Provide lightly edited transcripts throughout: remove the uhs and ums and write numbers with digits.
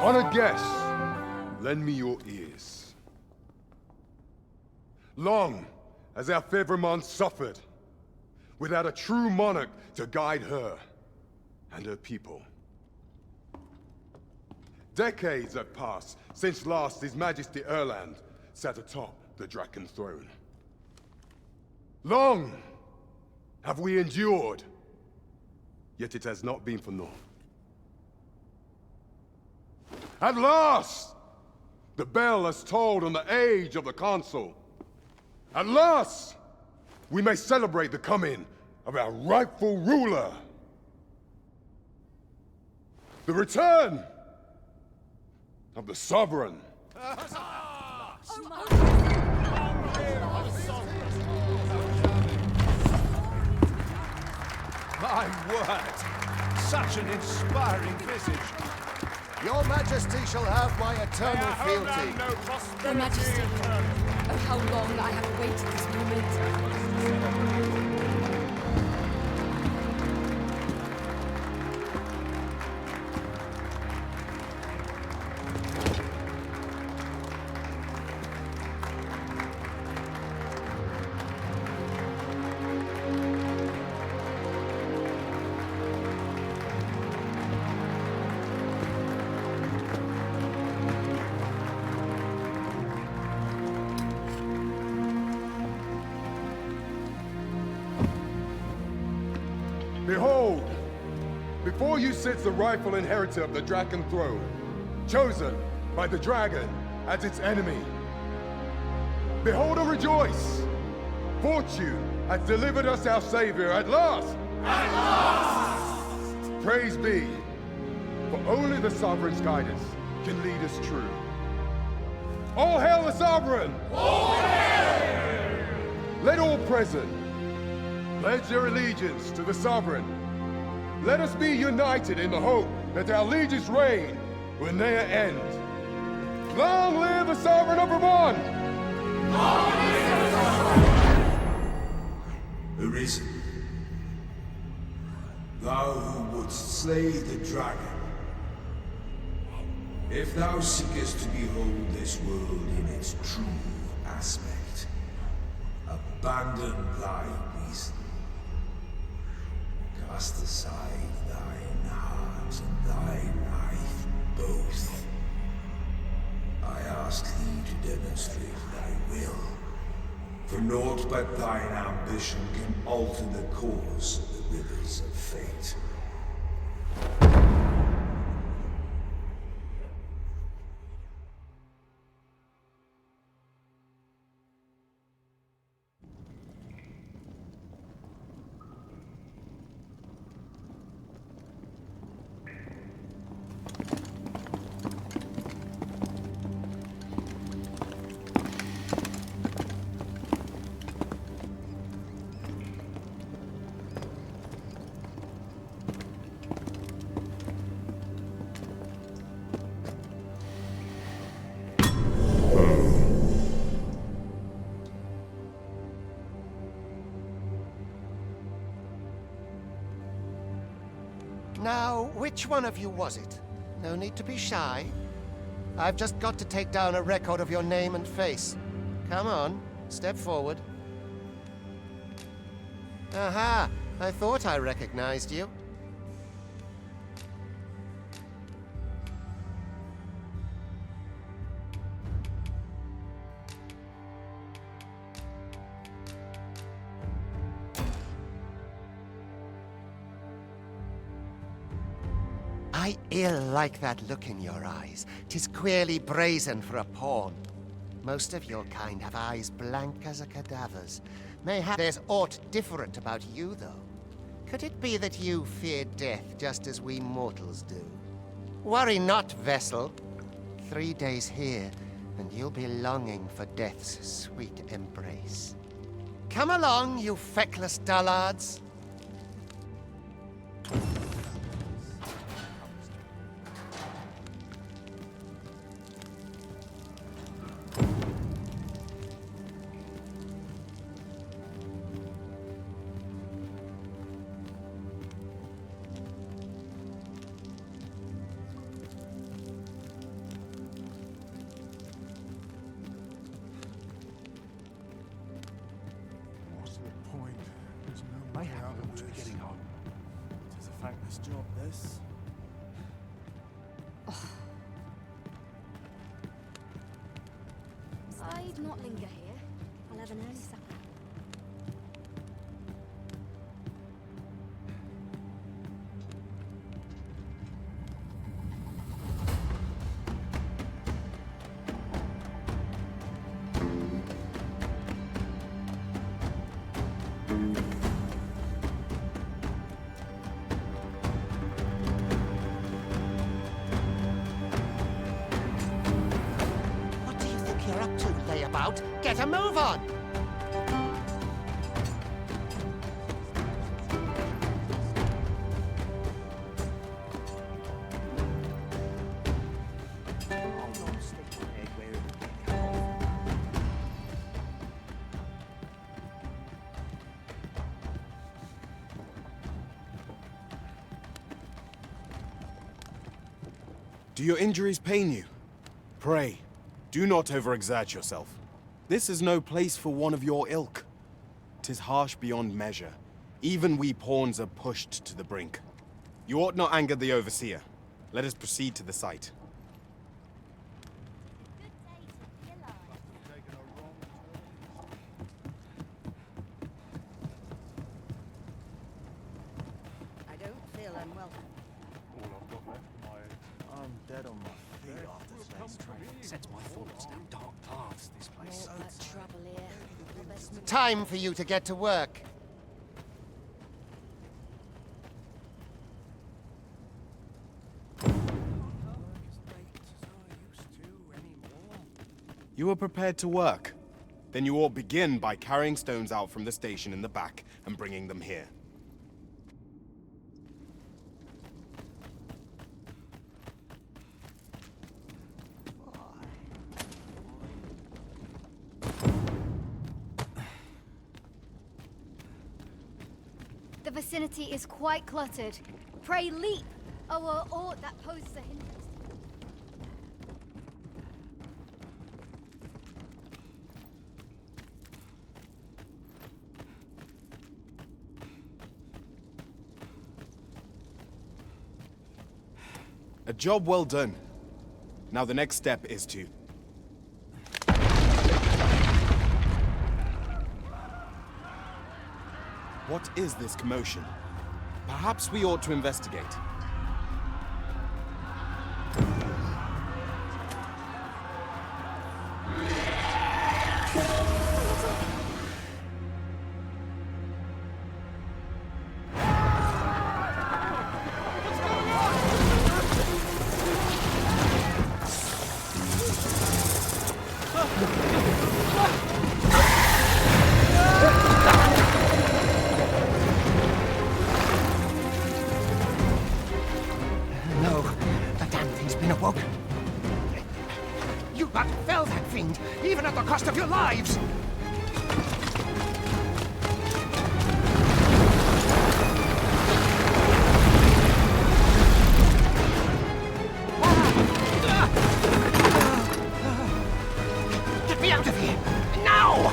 Honored guests, lend me your ears. Long has our Fevrimon suffered, without a true monarch to guide her and her people. Decades have passed since last His Majesty Erland sat atop the Draken throne. Long have we endured, yet it has not been for naught. At last, the bell has tolled on the age of the Council. At last, we may celebrate the coming of our rightful ruler. The return of the Sovereign. My word! Such an inspiring visage. Your Majesty shall have my eternal fealty. Your Majesty, oh how long I have awaited this moment. Behold, before you sits the rightful inheritor of the Draken throne, chosen by the dragon as its enemy. Behold and rejoice! Fortune has delivered us our savior at last! At last! Praise be, for only the Sovereign's guidance can lead us true. All hail the Sovereign! All hail! Let all present pledge their allegiance to the Sovereign. Let us be united in the hope that our liege's reign will ne'er end. Long live the Sovereign of Vermont! Long live the Sovereign! Arisen, thou who wouldst slay the dragon, if thou seekest to behold this world in its true aspect, abandon thy reason. Cast aside thine heart and thy life both. I ask thee to demonstrate thy will, for naught but thine ambition can alter the course of the rivers of fate. Now, which one of you was it? No need to be shy. I've just got to take down a record of your name and face. Come on, step forward. Aha! I thought I recognized you. I ill like that look in your eyes. 'Tis queerly brazen for a pawn. Most of your kind have eyes blank as a cadaver's. Mayhap there's aught different about you, though. Could it be that you fear death just as we mortals do? Worry not, vessel. 3 days here, and you'll be longing for death's sweet embrace. Come along, you feckless dullards. this. I'd not linger here. I'll have an early supper. What do you think you're up to, layabout? Get a move on! I'll not stick my head where it would get cut off. Do your injuries pain you? Pray, do not overexert yourself. This is no place for one of your ilk. 'Tis harsh beyond measure. Even we pawns are pushed to the brink. You ought not anger the overseer. Let us proceed to the site. I don't feel unwelcome. I'm dead on my feet after today's training. Sets my thoughts down dark paths, this place. All that trouble here. The best Time for you to get to work. You are prepared to work? Then you ought begin by carrying stones out from the station in the back and bringing them here. The vicinity is quite cluttered. Pray leap, or aught that poses a hindrance. A job well done. Now the next step is to... What is this commotion? Perhaps we ought to investigate. No, the damn thing's been awoken. You but fell that fiend, even at the cost of your lives! Get me out of here! Now!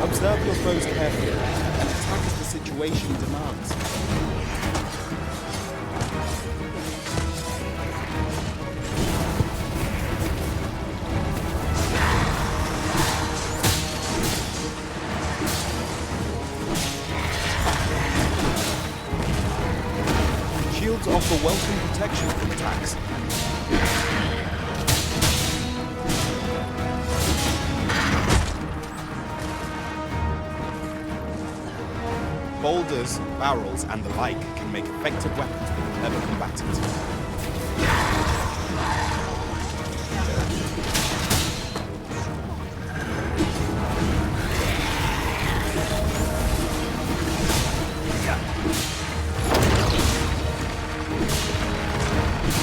Observe your foes carefully, and attack as the situation demands. Shields offer welcome protection from attacks. Boulders, barrels, and the like can make effective weapons for the clever combatant.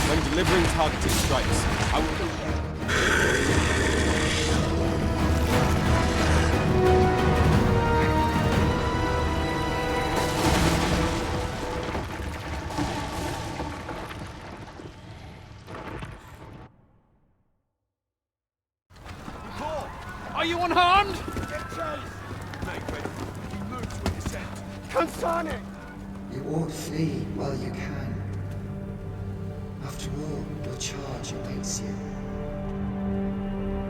When delivering targeted strikes, I will... anyone harmed? Make ready. Move to descent. Consane! You ought flee while you can. After all, your charge awaits you.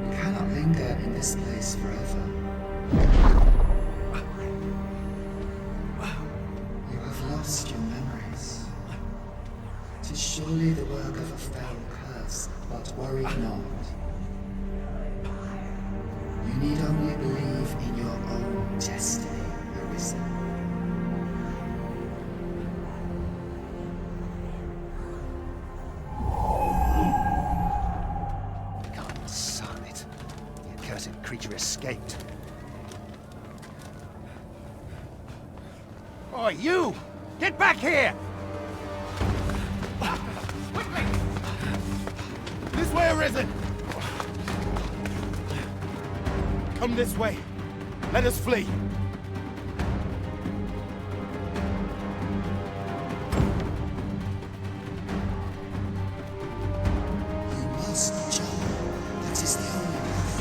You cannot linger in this place forever. You have lost your memories. 'Tis surely the work of a fell curse, but worry not. You need only believe in your own destiny, Arisen. Sonnet. The accursed creature escaped. Oh, you! Get back here! Quickly! This way, Arisen! Come this way. Let us flee. You must jump. That is the only path.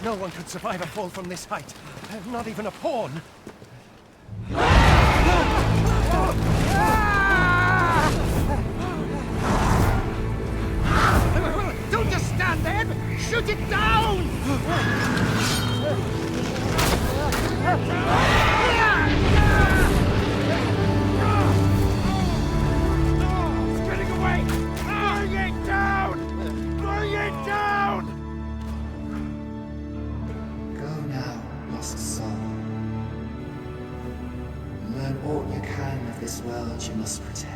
No one could survive a fall from this height. Not even a pawn. Don't just stand there! Shoot it down! It's getting away! Bring it down! Bring it down! Go now, lost soul. Learn all you can of this world you must protect.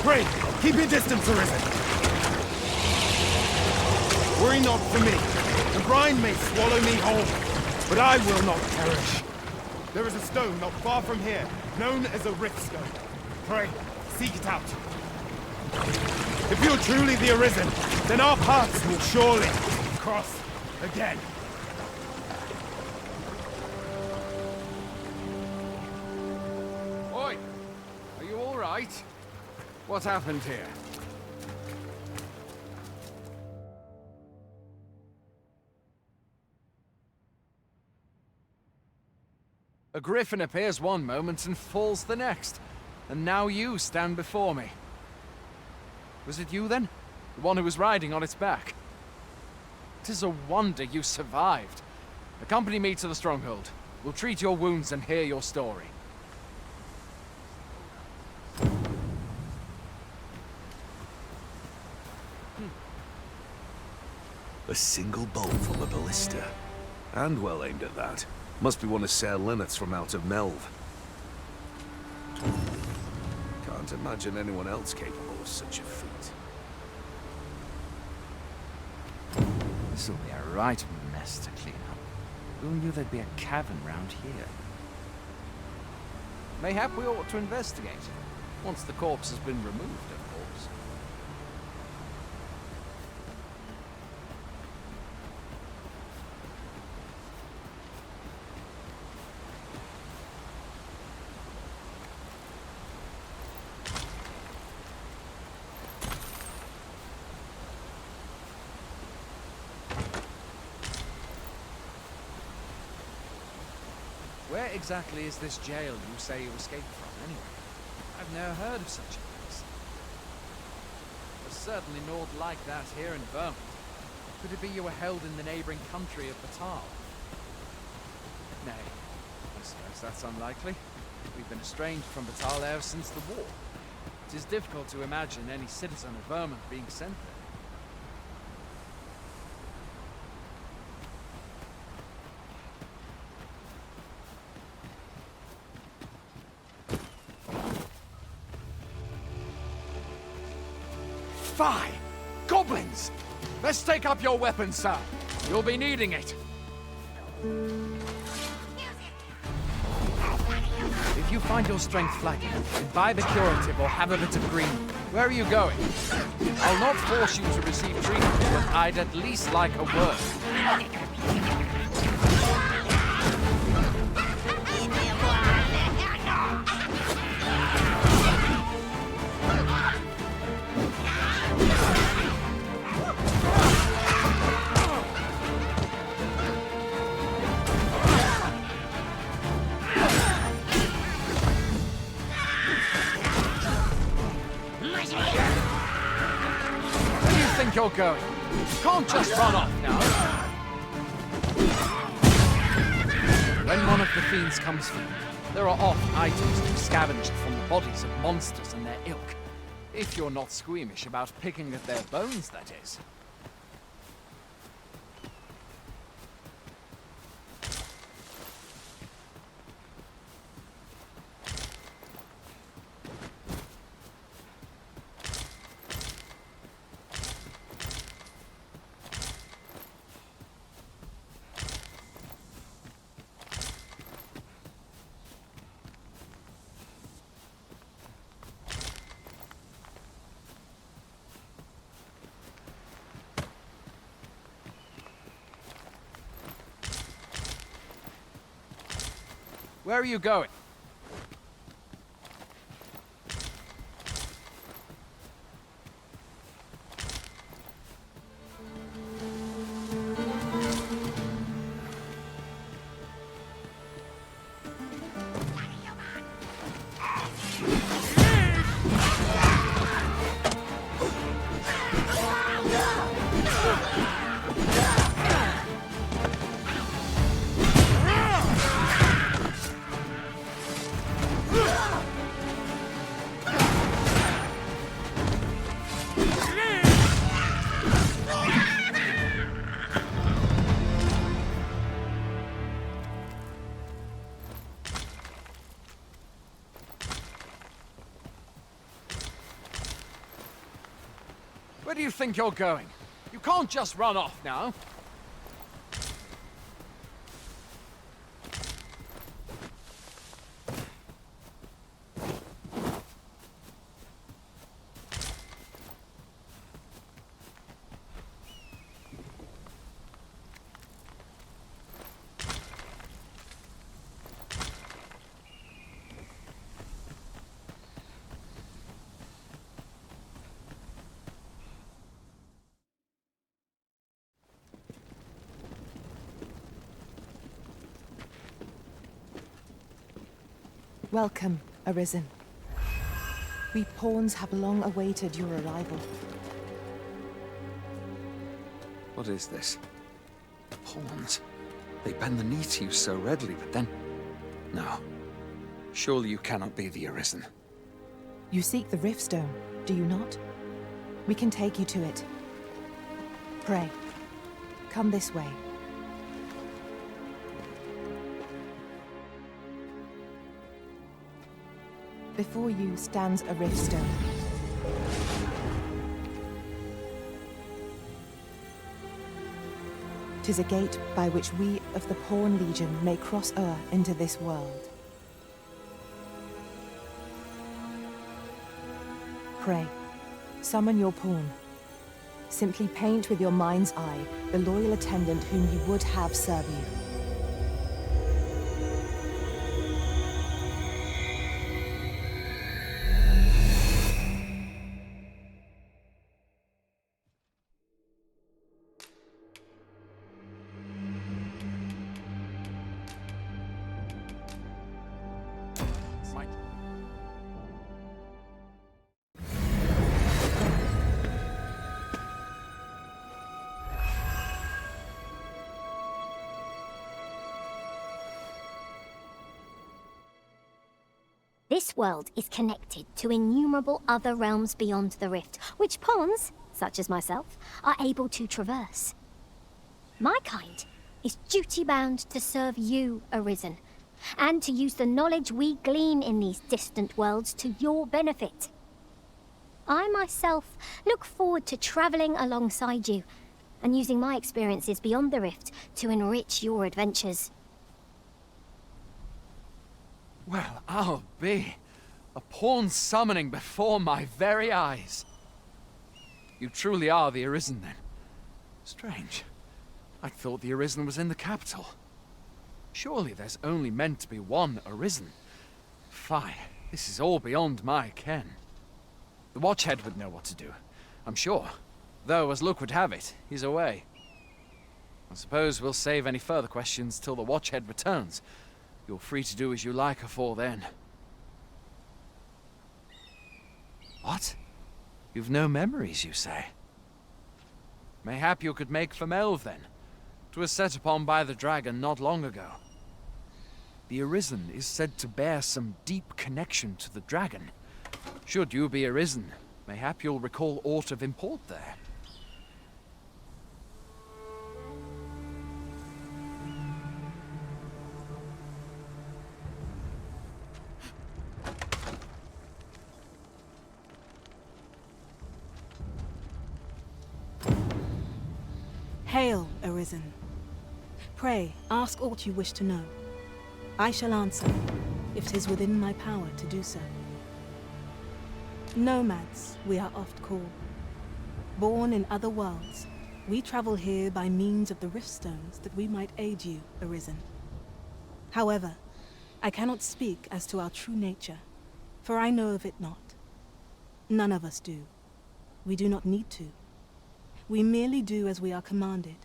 Pray, keep your distance, Arisen. Worry not for me. The brine may swallow me whole, but I will not perish. There is a stone not far from here, known as a rift stone. Pray, seek it out. If you're truly the Arisen, then our paths will surely cross again. right? What happened here? A griffin appears one moment and falls the next. And now you stand before me. Was it you then? The one who was riding on its back? 'Tis a wonder you survived. Accompany me to the stronghold. We'll treat your wounds and hear your story. A single bolt from a ballista. And well aimed at that. Must be one of Sir Lyneth's from out of Melve. Can't imagine anyone else capable of such a feat. This'll be a right mess to clean up. Who knew there'd be a cavern round here? Mayhap we ought to investigate. Once the corpse has been removed, of course. Where exactly is this jail you say you escaped from, anyway? I've never heard of such a place. There's certainly naught like that here in Vermont. Could it be you were held in the neighboring country of Batal? Nay, I suppose that's unlikely. We've been estranged from Batal ever since the war. It is difficult to imagine any citizen of Vermont being sent there. Fie! Goblins! Let's take up your weapons, sir. You'll be needing it. If you find your strength flagging, imbibe a curative or have a bit of green. Where are you going? I'll not force you to receive treatment, but I'd at least like a word. You're going. You can't just run off now. When one of the fiends comes for you, there are oft items to be scavenged from the bodies of monsters and their ilk. If you're not squeamish about picking at their bones, that is. Where are you going? Where do you think you're going? You can't just run off now. Welcome, Arisen. We pawns have long awaited your arrival. What is this? Pawns. They bend the knee to you so readily, but then... No. Surely you cannot be the Arisen. You seek the Riftstone, do you not? We can take you to it. Pray, come this way. Before you stands a Riftstone. "'Tis a gate by which we of the Pawn Legion may cross o'er into this world. Pray, summon your pawn. Simply paint with your mind's eye the loyal attendant whom you would have serve you. This world is connected to innumerable other realms beyond the rift, which pawns, such as myself, are able to traverse. My kind is duty-bound to serve you, Arisen, and to use the knowledge we glean in these distant worlds to your benefit. I myself look forward to traveling alongside you, and using my experiences beyond the rift to enrich your adventures. Well, I'll be. A pawn summoning before my very eyes. You truly are the Arisen, then. Strange. I thought the Arisen was in the capital. Surely there's only meant to be one Arisen. Fie, this is all beyond my ken. The Watchhead would know what to do, I'm sure. Though, as luck would have it, he's away. I suppose we'll save any further questions till the Watchhead returns. You're free to do as you like afore then. What? You've no memories, you say? Mayhap you could make for Melve, then. 'Twas set upon by the dragon not long ago. The Arisen is said to bear some deep connection to the dragon. Should you be Arisen, mayhap you'll recall aught of import there. Hail, Arisen. Pray, ask aught you wish to know. I shall answer, if 'tis within my power to do so. Nomads, we are oft called. Born in other worlds, we travel here by means of the Riftstones that we might aid you, Arisen. However, I cannot speak as to our true nature, for I know of it not. None of us do. We do not need to. We merely do as we are commanded.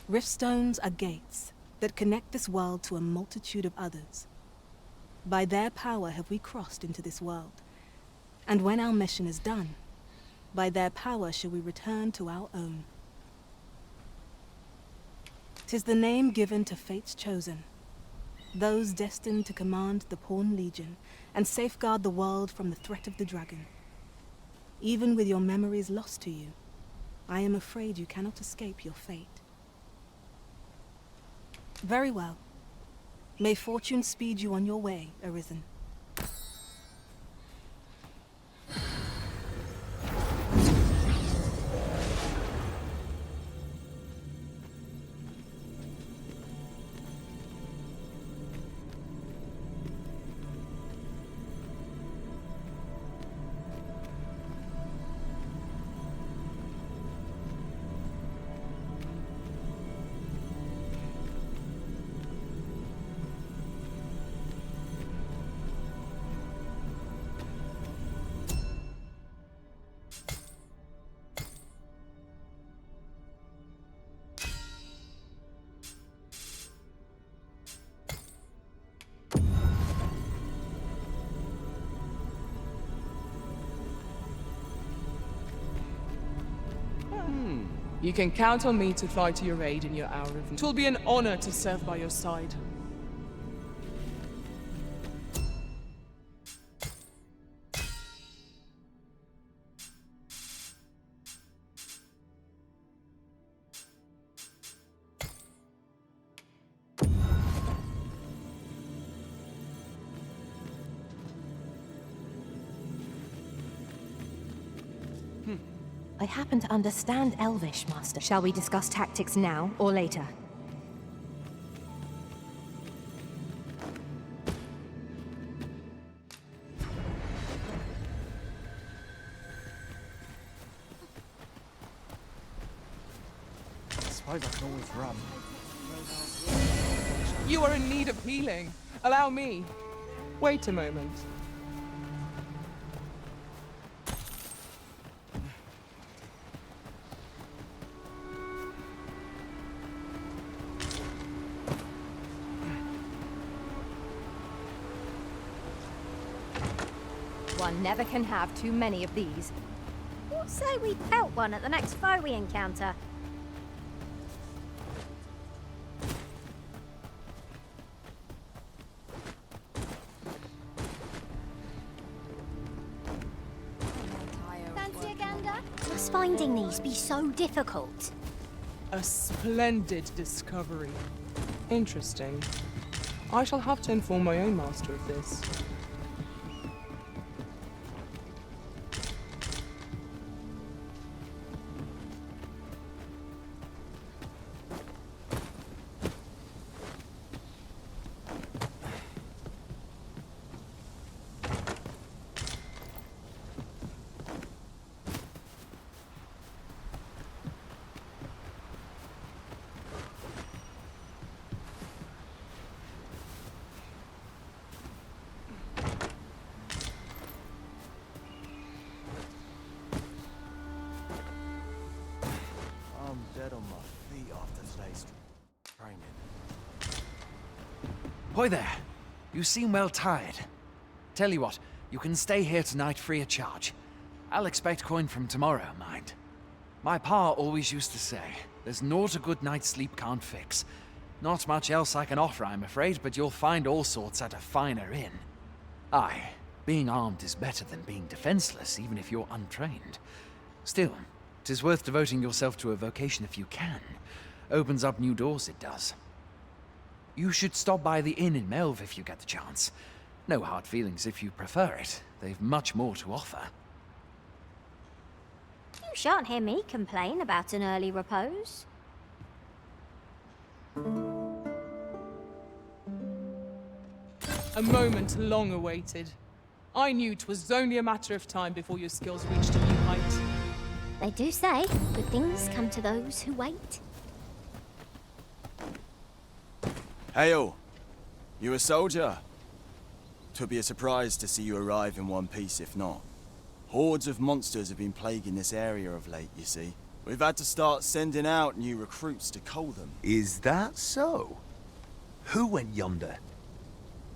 Riftstones are gates that connect this world to a multitude of others. By their power have we crossed into this world, and when our mission is done, by their power shall we return to our own. 'Tis the name given to fate's chosen, those destined to command the Pawn Legion and safeguard the world from the threat of the dragon. Even with your memories lost to you, I am afraid you cannot escape your fate. Very well. May fortune speed you on your way, Arisen. You can count on me to fly to your aid in your hour of need. It will be an honor to serve by your side. I happen to understand Elvish, Master. Shall we discuss tactics now or later? I suppose I can always run. You are in need of healing. Allow me. Wait a moment. One never can have too many of these. What say we pelt one at the next foe we encounter? Fancy a gander? Must finding these be so difficult? A splendid discovery. Interesting. I shall have to inform my own master of this. I'm dead on my feet after today's training. Hoy there. You seem well tired. Tell you what, you can stay here tonight free of charge. I'll expect coin from tomorrow, mind. My pa always used to say, there's naught a good night's sleep can't fix. Not much else I can offer, I'm afraid, but you'll find all sorts at a finer inn. Aye, being armed is better than being defenseless, even if you're untrained. Still, 'tis worth devoting yourself to a vocation if you can. Opens up new doors, it does. You should stop by the inn in Melve if you get the chance. No hard feelings if you prefer it. They've much more to offer. You shan't hear me complain about an early repose. A moment long awaited. I knew 'twas only a matter of time before your skills reached a new height. They do say good things come to those who wait. Hey all, you a soldier? 'Twould be a surprise to see you arrive in one piece if not. Hordes of monsters have been plaguing this area of late, you see. We've had to start sending out new recruits to cull them. Is that so? Who went yonder?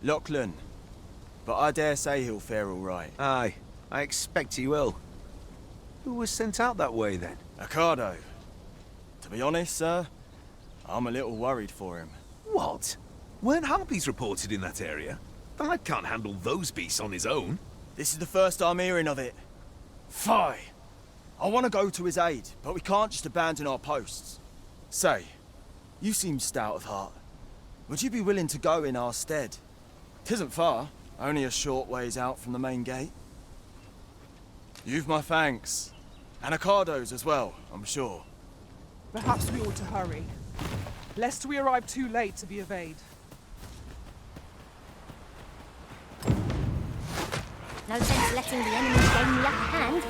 Lachlan. But I dare say he'll fare all right. Aye, I expect he will. Who was sent out that way then? Ocado. To be honest, sir, I'm a little worried for him. What? Weren't harpies reported in that area? The lad can't handle those beasts on his own. This is the first I'm hearing of it. Fie! I want to go to his aid, but we can't just abandon our posts. Say, you seem stout of heart. Would you be willing to go in our stead? 'Tisn't far, only a short ways out from the main gate. You've my thanks. And Ocado's as well, I'm sure. Perhaps we ought to hurry, lest we arrive too late to be of aid. No sense letting the enemy gain the upper hand.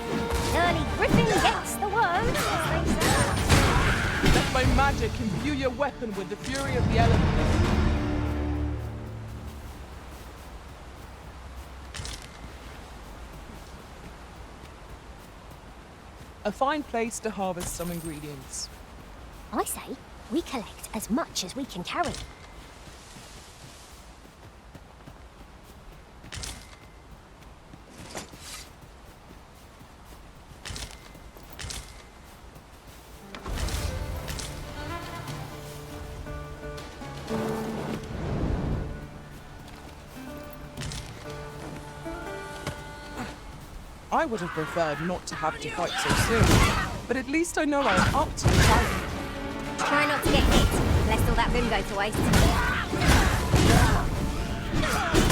Early Griffin gets the worm, as they say. Let my magic imbue your weapon with the fury of the elements. A fine place to harvest some ingredients. I say we collect as much as we can carry. I would have preferred not to have to fight so soon, but at least I know I'm up to the challenge. Try not to get hit, lest all that room go to waste.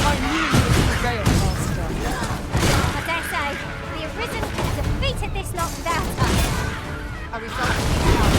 I knew you would prevail, Master. I dare say, the Arisen could have defeated this lot without us. A result of the power.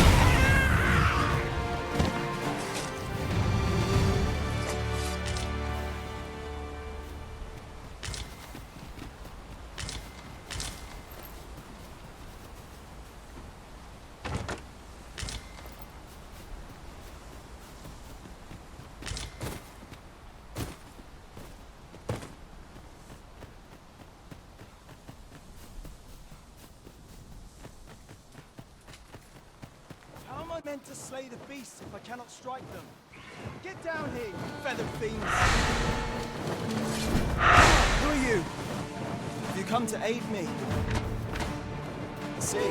How am I meant to slay the beasts if I cannot strike them? Get down here, you feathered fiends! Who are you? Have you come to aid me? I see. To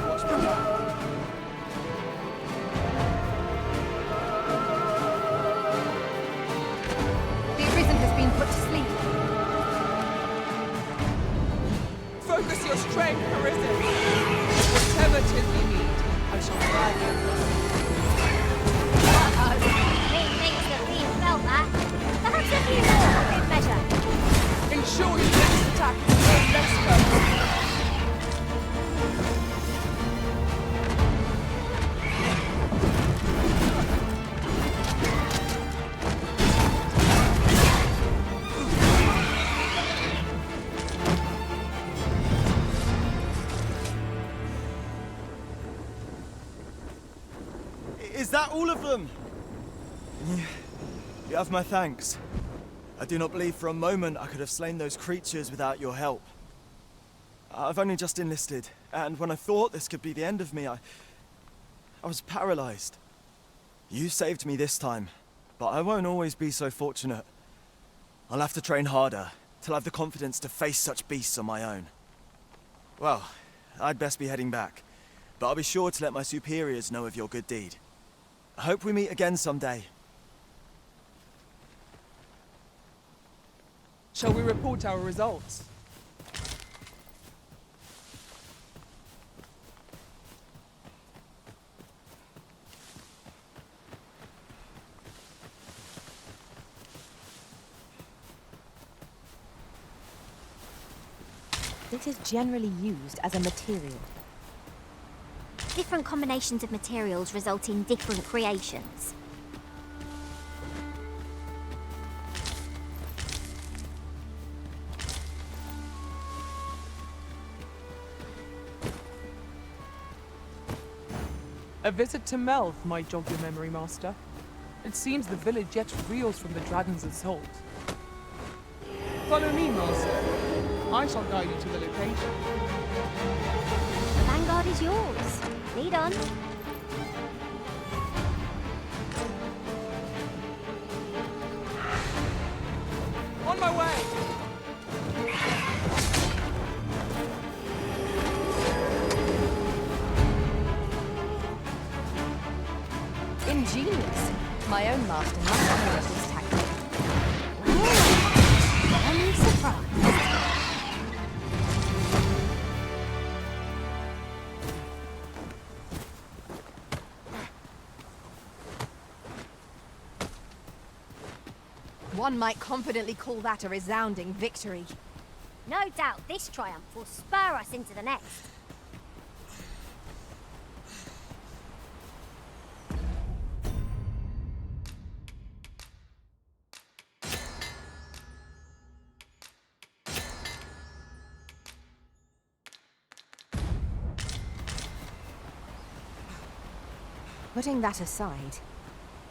watch me back. The Arisen has been put to sleep. Focus your strength, Arisen. Whatever 'tis we need, I shall gladly. Methinks the fiend felt that. Perhaps a few more for good measure. Ensure your next attack is no less perfect. Is that all of them? You have my thanks. I do not believe for a moment I could have slain those creatures without your help. I've only just enlisted, and when I thought this could be the end of me, I was paralyzed. You saved me this time, but I won't always be so fortunate. I'll have to train harder, till I've the confidence to face such beasts on my own. Well, I'd best be heading back, but I'll be sure to let my superiors know of your good deed. I hope we meet again someday. Shall we report our results? It is generally used as a material. Different combinations of materials result in different creations. A visit to Melv might jog your memory, Master. It seems the village yet reels from the dragon's assault. Follow me, Master. I shall guide you to the location. The vanguard is yours. Lead on. On my way! Ingenious. My own master must know of this tactic. I'm surprised. One might confidently call that a resounding victory. No doubt this triumph will spur us into the next. Putting that aside,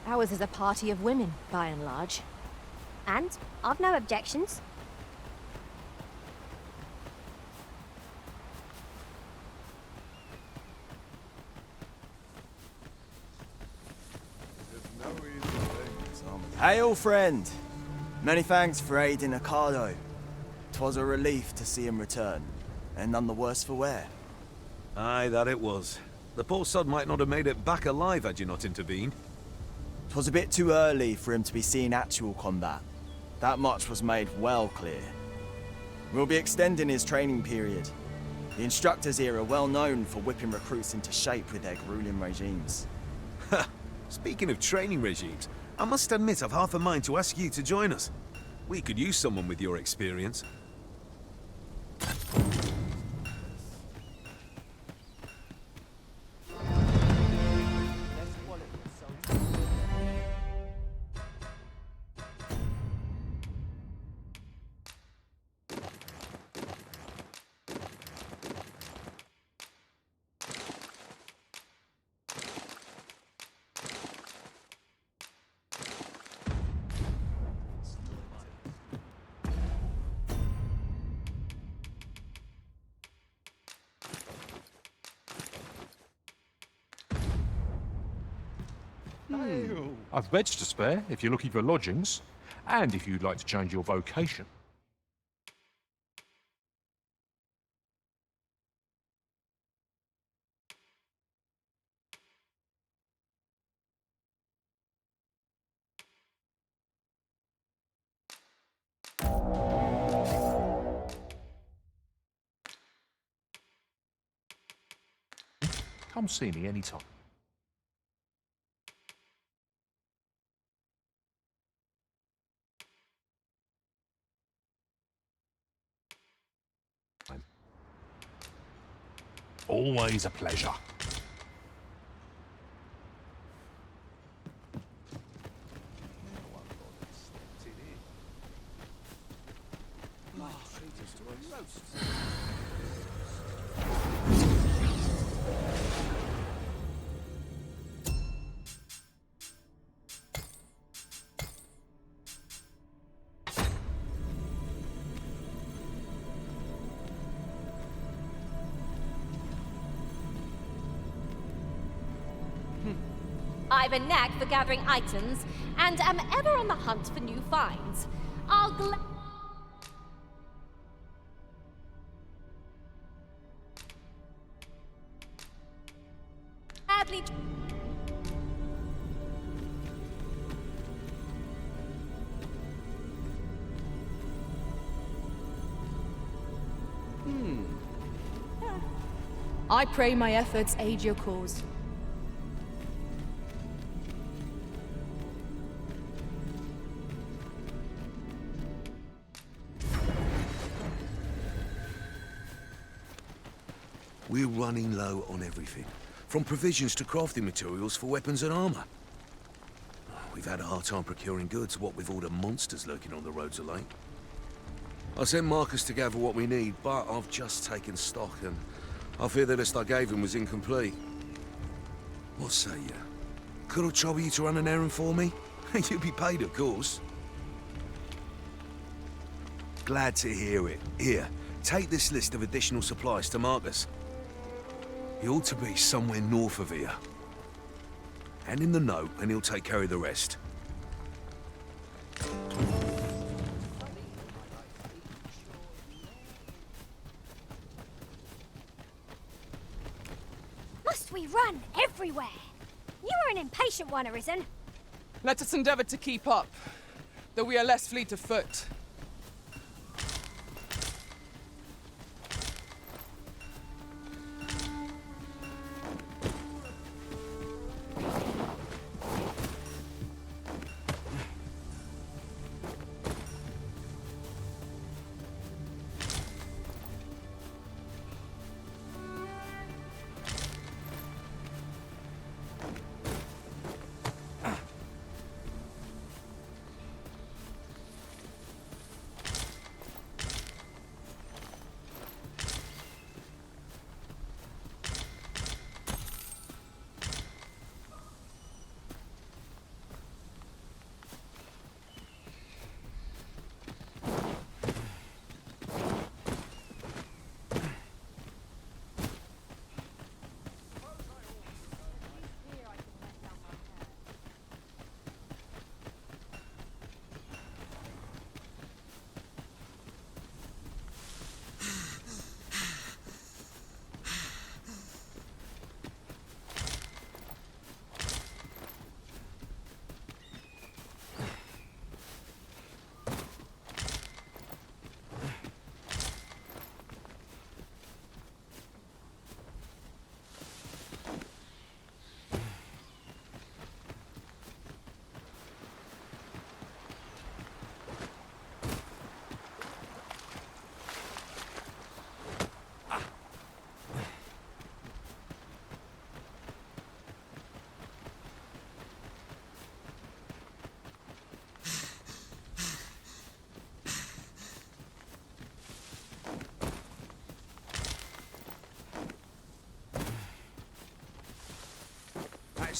ours is a party of women, by and large. And I've no objections. Hail, friend! Many thanks for aiding Ocado. 'Twas a relief to see him return, and none the worse for wear. Aye, that it was. The poor sod might not have made it back alive had you not intervened. 'Twas a bit too early for him to be seeing actual combat. That much was made well clear. We'll be extending his training period. The instructors here are well known for whipping recruits into shape with their grueling regimes. Speaking of training regimes, I must admit I've half a mind to ask you to join us. We could use someone with your experience. I've beds to spare if you're looking for lodgings, and if you'd like to change your vocation. Come see me anytime. Always a pleasure. I've a knack for gathering items, and am ever on the hunt for new finds. I'll gladly... I pray my efforts aid your cause. We're running low on everything, from provisions to crafting materials for weapons and armor. We've had a hard time procuring goods, what with all the monsters lurking on the roads of late. I sent Marcus to gather what we need, but I've just taken stock, and I fear the list I gave him was incomplete. What say you? Could I trouble you to run an errand for me? You'll be paid, of course. Glad to hear it. Here, take this list of additional supplies to Marcus. He ought to be somewhere north of here. Hand him the note, and he'll take care of the rest. Must we run everywhere? You are an impatient one, Arisen. Let us endeavor to keep up, though we are less fleet of foot.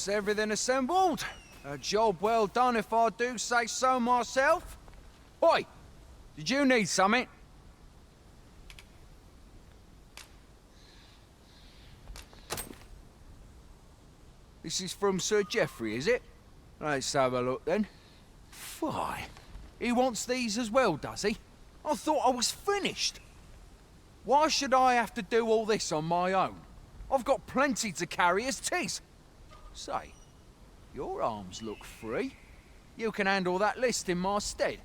That's everything assembled. A job well done if I do say so myself. Oi! Did you need something? This is from Sir Geoffrey, is it? Let's have a look then. Why? He wants these as well, does he? I thought I was finished. Why should I have to do all this on my own? I've got plenty to carry as 'tis. Say, your arms look free. You can handle that list in my stead.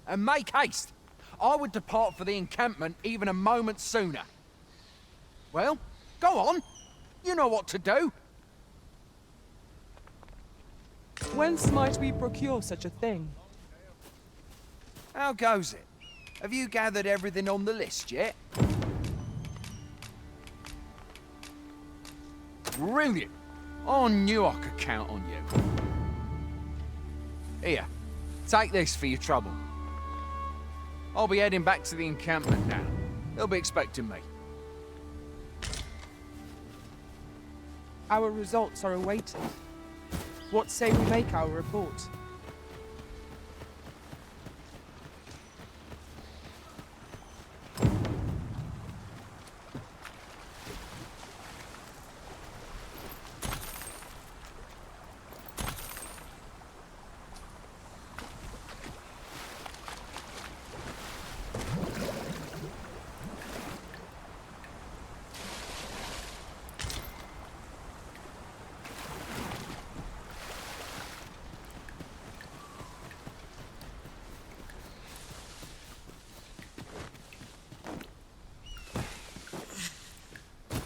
And make haste. I would depart for the encampment even a moment sooner. Well, go on. You know what to do. Whence might we procure such a thing? How goes it? Have you gathered everything on the list yet? Brilliant! I knew I could count on you. Here, take this for your trouble. I'll be heading back to the encampment now. They'll be expecting me. Our results are awaited. What say we make our report?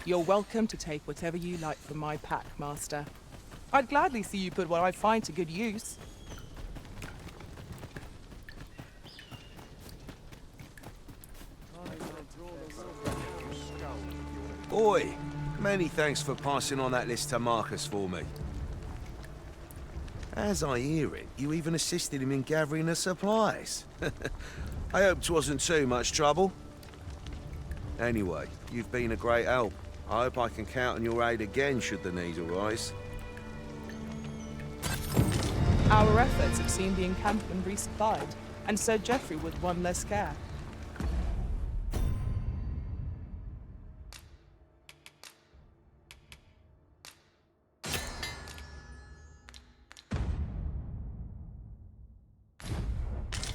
You're welcome to take whatever you like from my pack, Master. I'd gladly see you put what I find to good use. Oi, many thanks for passing on that list to Marcus for me. As I hear it, you even assisted him in gathering the supplies. I hope 'twasn't too much trouble. Anyway, you've been a great help. I hope I can count on your aid again should the need arise. Our efforts have seen the encampment resupplied, and Sir Geoffrey with one less care.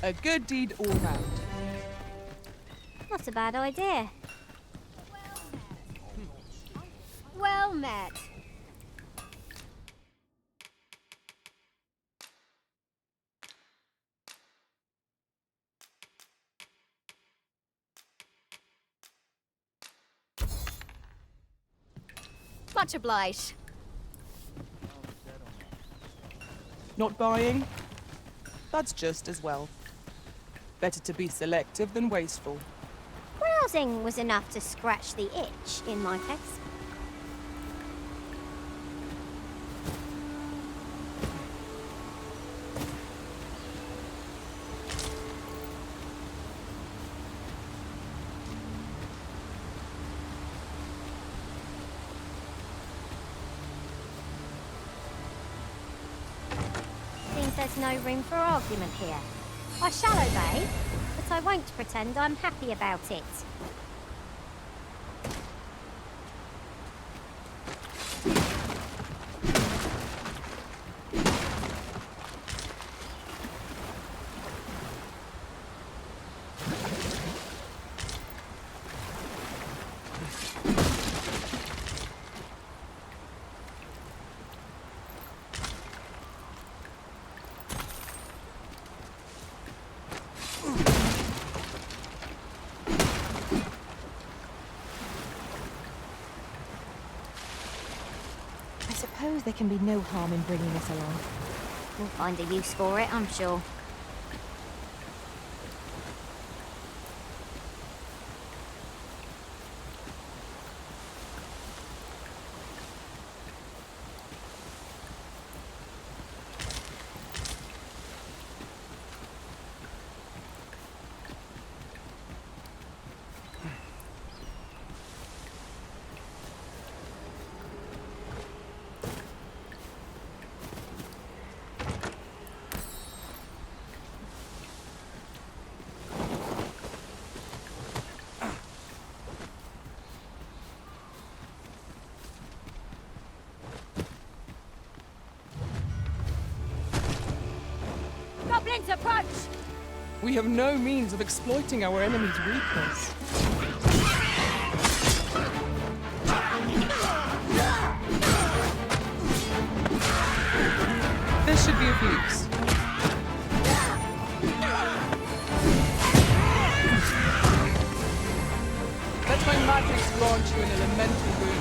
A good deed all round. Not a bad idea. Well met. Much obliged. Not buying? That's just as well. Better to be selective than wasteful. Browsing was enough to scratch the itch in my case. Seems there's no room for argument here. I shall obey, but I won't pretend I'm happy about it. I suppose there can be no harm in bringing us along. We'll find a use for it, I'm sure. Goblins approach! We have no means of exploiting our enemy's weakness. This should be of use. Let my magics grant you an elemental boon.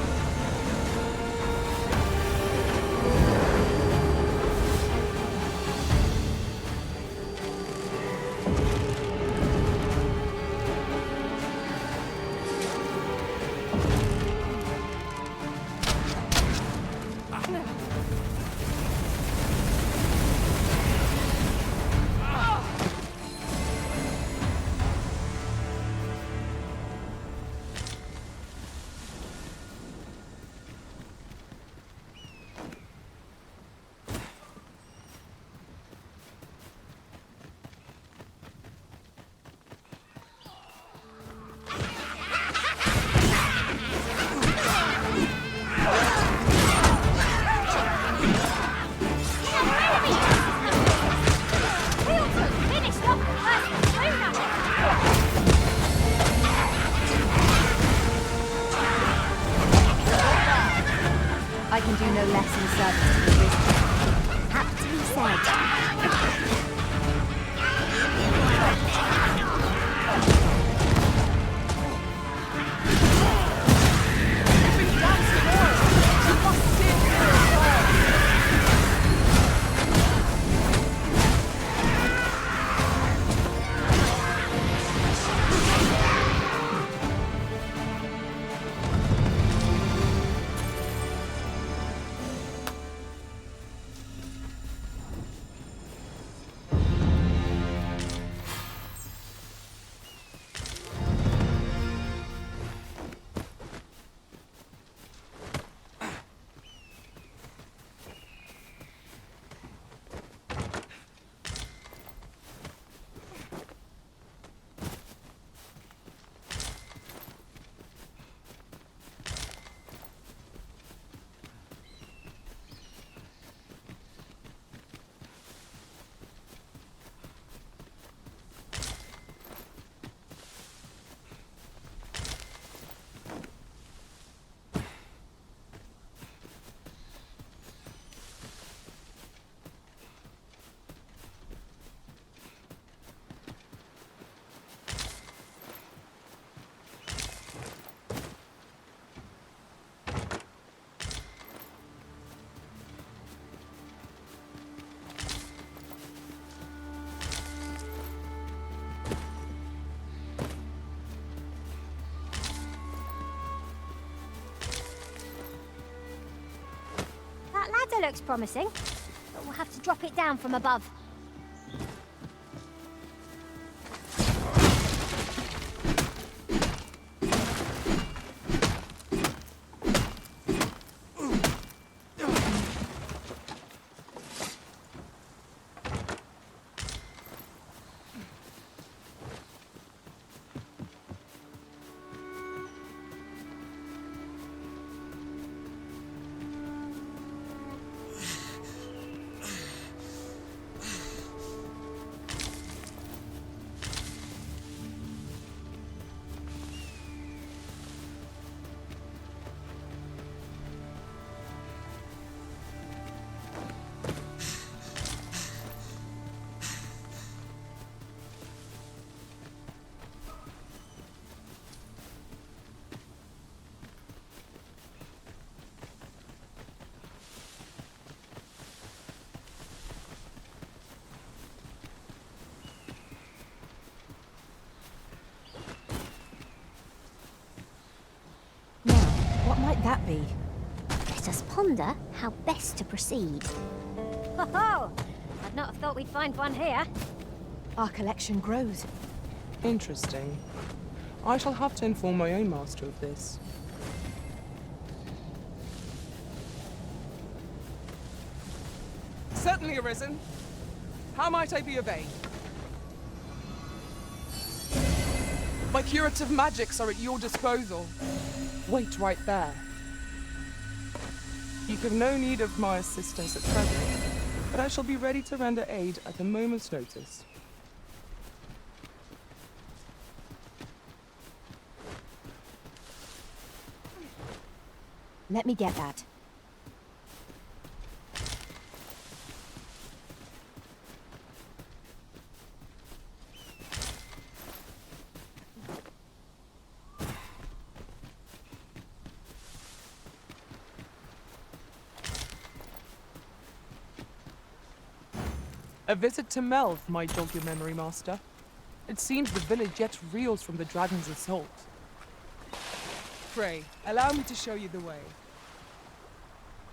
I can do no less in service to the Arisen. Aptly said. That ladder looks promising, but we'll have to drop it down from above. What might that be? Let us ponder how best to proceed. Ho ho! I'd not have thought we'd find one here. Our collection grows. Interesting. I shall have to inform my own master of this. Certainly, Arisen. How might I be of aid? My curative magics are at your disposal. Wait right there. You have no need of my assistance at present, but but I shall be ready to render aid at a moment's notice. Let me get that. A visit to Melv might jog your memory, Master. It seems the village yet reels from the dragon's assault. Pray, allow me to show you the way.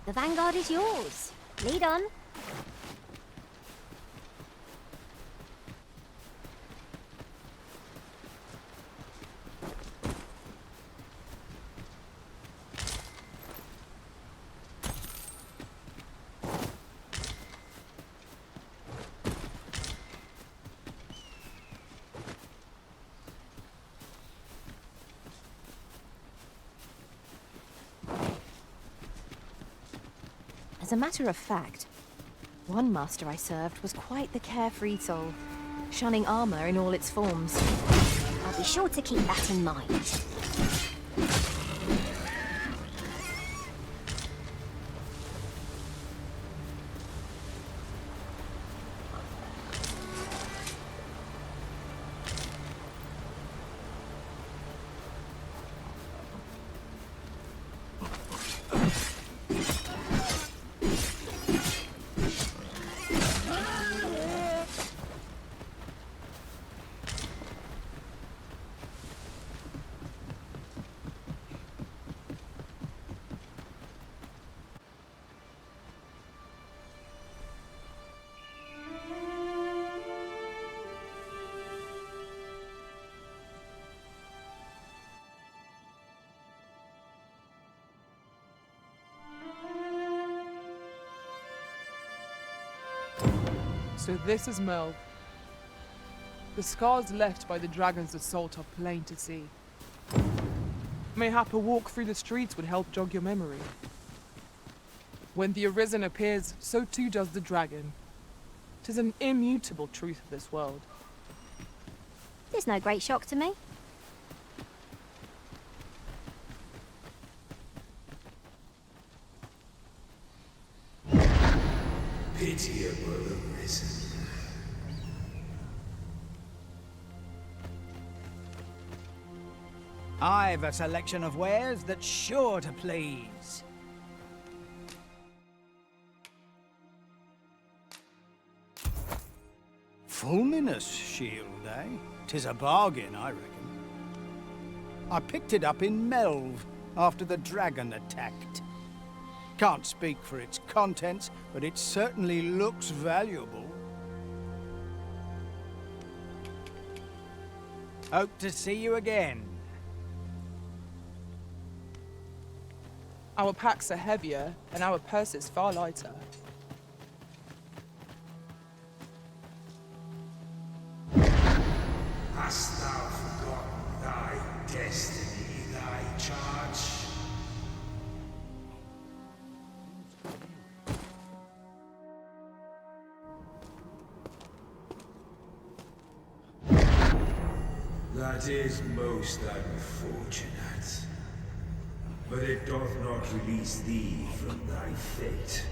The vanguard is yours. Lead on. As a matter of fact, one master I served was quite the carefree soul, shunning armor in all its forms. I'll be sure to keep that in mind. So this is Melv. The scars left by the dragon's assault are plain to see. Mayhap a walk through the streets would help jog your memory. When the Arisen appears, so too does the dragon. 'Tis an immutable truth of this world. There's no great shock to me. Pitiable Arisen. I've a selection of wares that's sure to please. Fulminous shield, eh? 'Tis a bargain, I reckon. I picked it up in Melv after the dragon attacked. Can't speak for its contents, but it certainly looks valuable. Hope to see you again. Our packs are heavier, and our purses far lighter. Hast thou forgotten thy destiny, thy charge? That is most unfortunate. But it doth not release thee from thy fate.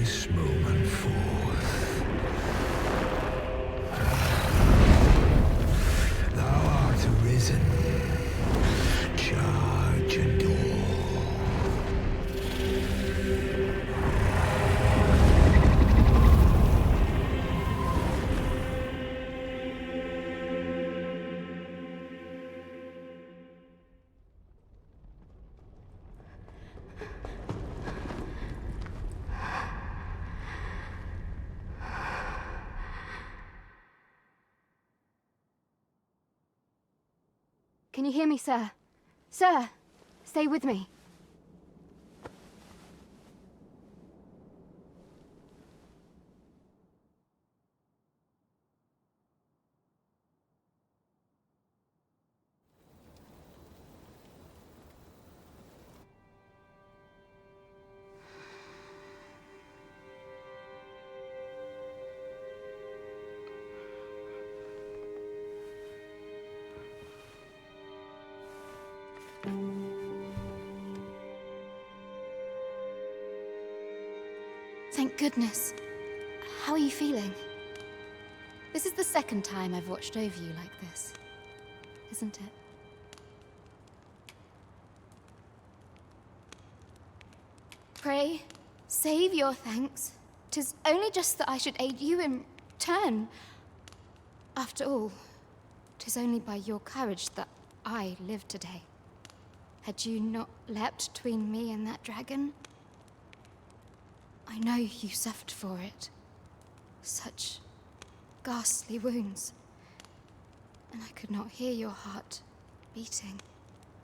this moment forth. Thou art arisen. Charge and all. Can you hear me, sir? Sir, stay with me. Thank goodness. How are you feeling? This is the second time I've watched over you like this, isn't it? Pray, save your thanks. 'Tis only just that I should aid you in turn. After all, 'tis only by your courage that I live today. Had you not leapt between me and that dragon, I know you suffered for it. Such ghastly wounds. And I could not hear your heart beating.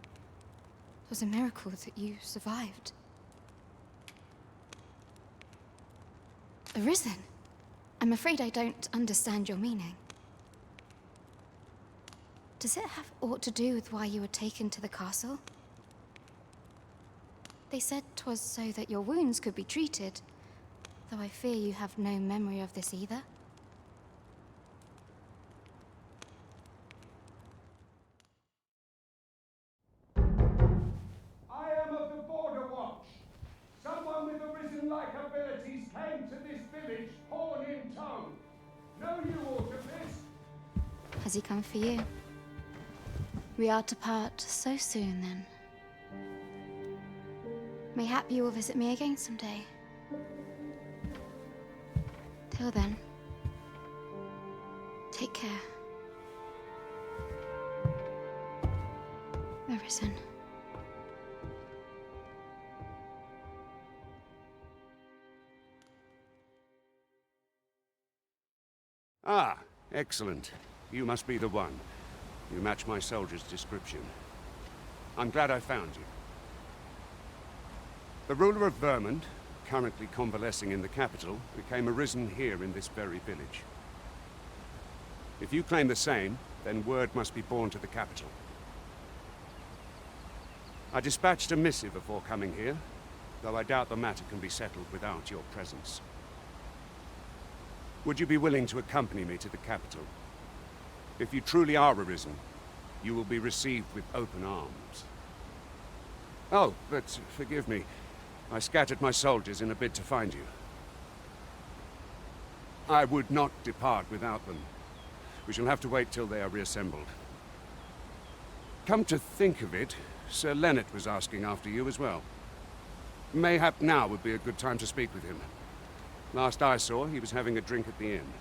It was a miracle that you survived. Arisen? I'm afraid I don't understand your meaning. Does it have aught to do with why you were taken to the castle? They said 'twas so that your wounds could be treated, though I fear you have no memory of this either. I am of the Border Watch. Someone with Arisen-like abilities came to this village, horn in tow. Know you aught of this? Has he come for you? We are to part so soon, then. Mayhap you will visit me again someday. Till then, take care. Arisen. Ah, excellent. You must be the one. You match my soldier's description. I'm glad I found you. The ruler of Vermont, currently convalescing in the capital, became arisen here in this very village. If you claim the same, then word must be borne to the capital. I dispatched a missive before coming here, though I doubt the matter can be settled without your presence. Would you be willing to accompany me to the capital? If you truly are arisen, you will be received with open arms. Oh, but forgive me. I scattered my soldiers in a bid to find you. I would not depart without them. We shall have to wait till they are reassembled. Come to think of it, Sir Leonard was asking after you as well. Mayhap now would be a good time to speak with him. Last I saw, he was having a drink at the inn.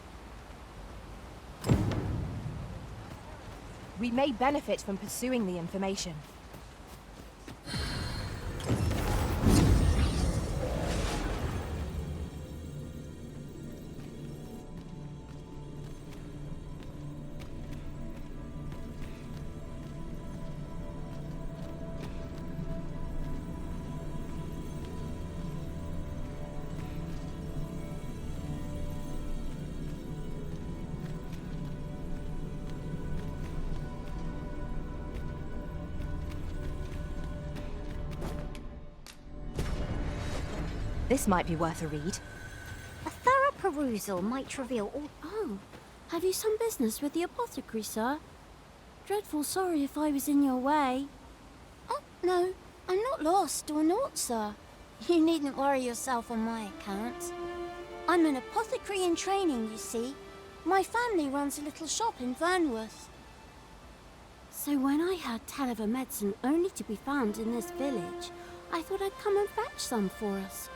We may benefit from pursuing the information. This might be worth a read. A thorough perusal might reveal all... Oh, have you some business with the apothecary, sir? Dreadful sorry if I was in your way. Oh, no, I'm not lost or naught, sir. You needn't worry yourself on my account. I'm an apothecary in training, you see. My family runs a little shop in Vernworth. So when I heard tell of a medicine only to be found in this village, I thought I'd come and fetch some for us.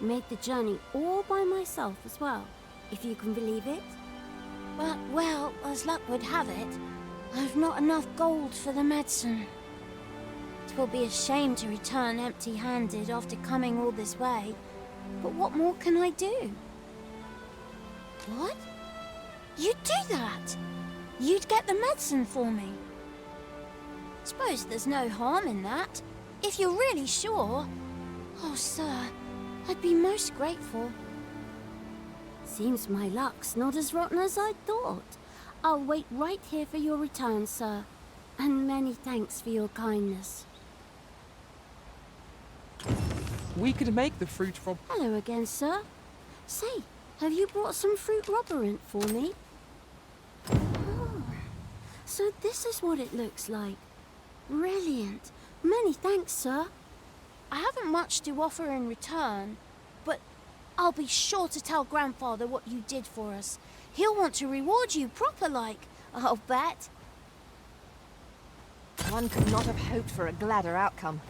Made the journey all by myself as well, if you can believe it. But, well, as luck would have it, I've not enough gold for the medicine. It will be a shame to return empty-handed after coming all this way, but what more can I do? What? You'd do that? You'd get the medicine for me? Suppose there's no harm in that, if you're really sure. Oh, sir, I'd be most grateful. Seems my luck's not as rotten as I thought. I'll wait right here for your return, sir. And many thanks for your kindness. We could make the fruit from... Hello again, sir. Say, have you brought some fruit robberant for me? Oh, so this is what it looks like. Brilliant. Many thanks, sir. I haven't much to offer in return, but I'll be sure to tell Grandfather what you did for us. He'll want to reward you proper-like, I'll bet. One could not have hoped for a gladder outcome.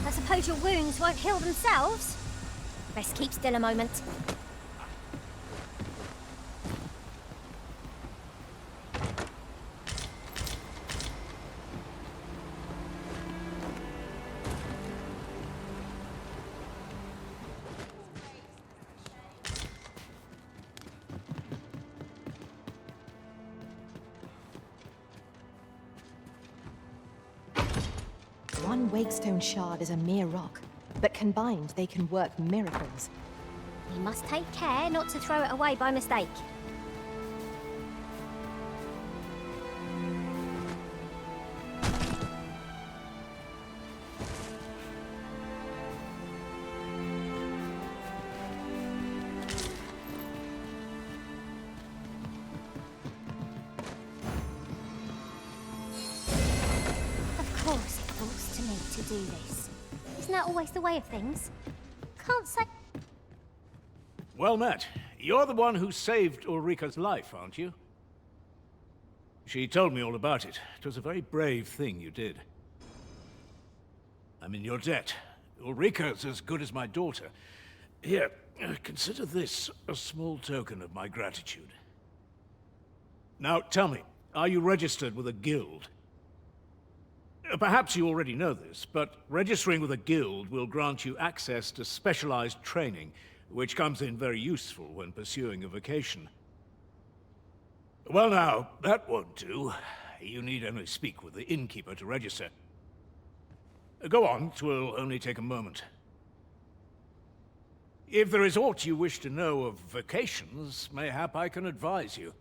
I suppose your wounds won't heal themselves? Best keep still a moment. One Wakestone shard is a mere rock, but combined they can work miracles. We must take care not to throw it away by mistake. Of course it falls to me to do this. Isn't that always the way of things? Can't say... Well met. You're the one who saved Ulrika's life, aren't you? She told me all about it. It was a very brave thing you did. I'm in your debt. Ulrika's as good as my daughter. Here, consider this a small token of my gratitude. Now, tell me, are you registered with a guild? Perhaps you already know this, but registering with a guild will grant you access to specialized training, which comes in very useful when pursuing a vocation. Well now, that won't do. You need only speak with the innkeeper to register. Go on, 'twill only take a moment. If there is aught you wish to know of vocations, mayhap I can advise you.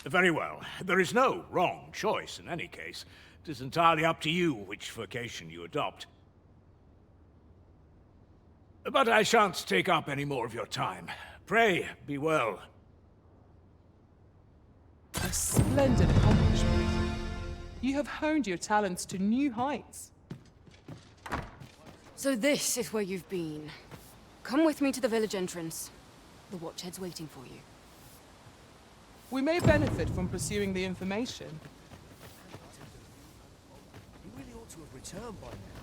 Very well. There is no wrong choice in any case. It is entirely up to you which vocation you adopt. But I shan't take up any more of your time. Pray, be well. A splendid accomplishment. You have honed your talents to new heights. So this is where you've been. Come with me to the village entrance. The Watchhead's waiting for you. We may benefit from pursuing the information. You really ought to have returned by now.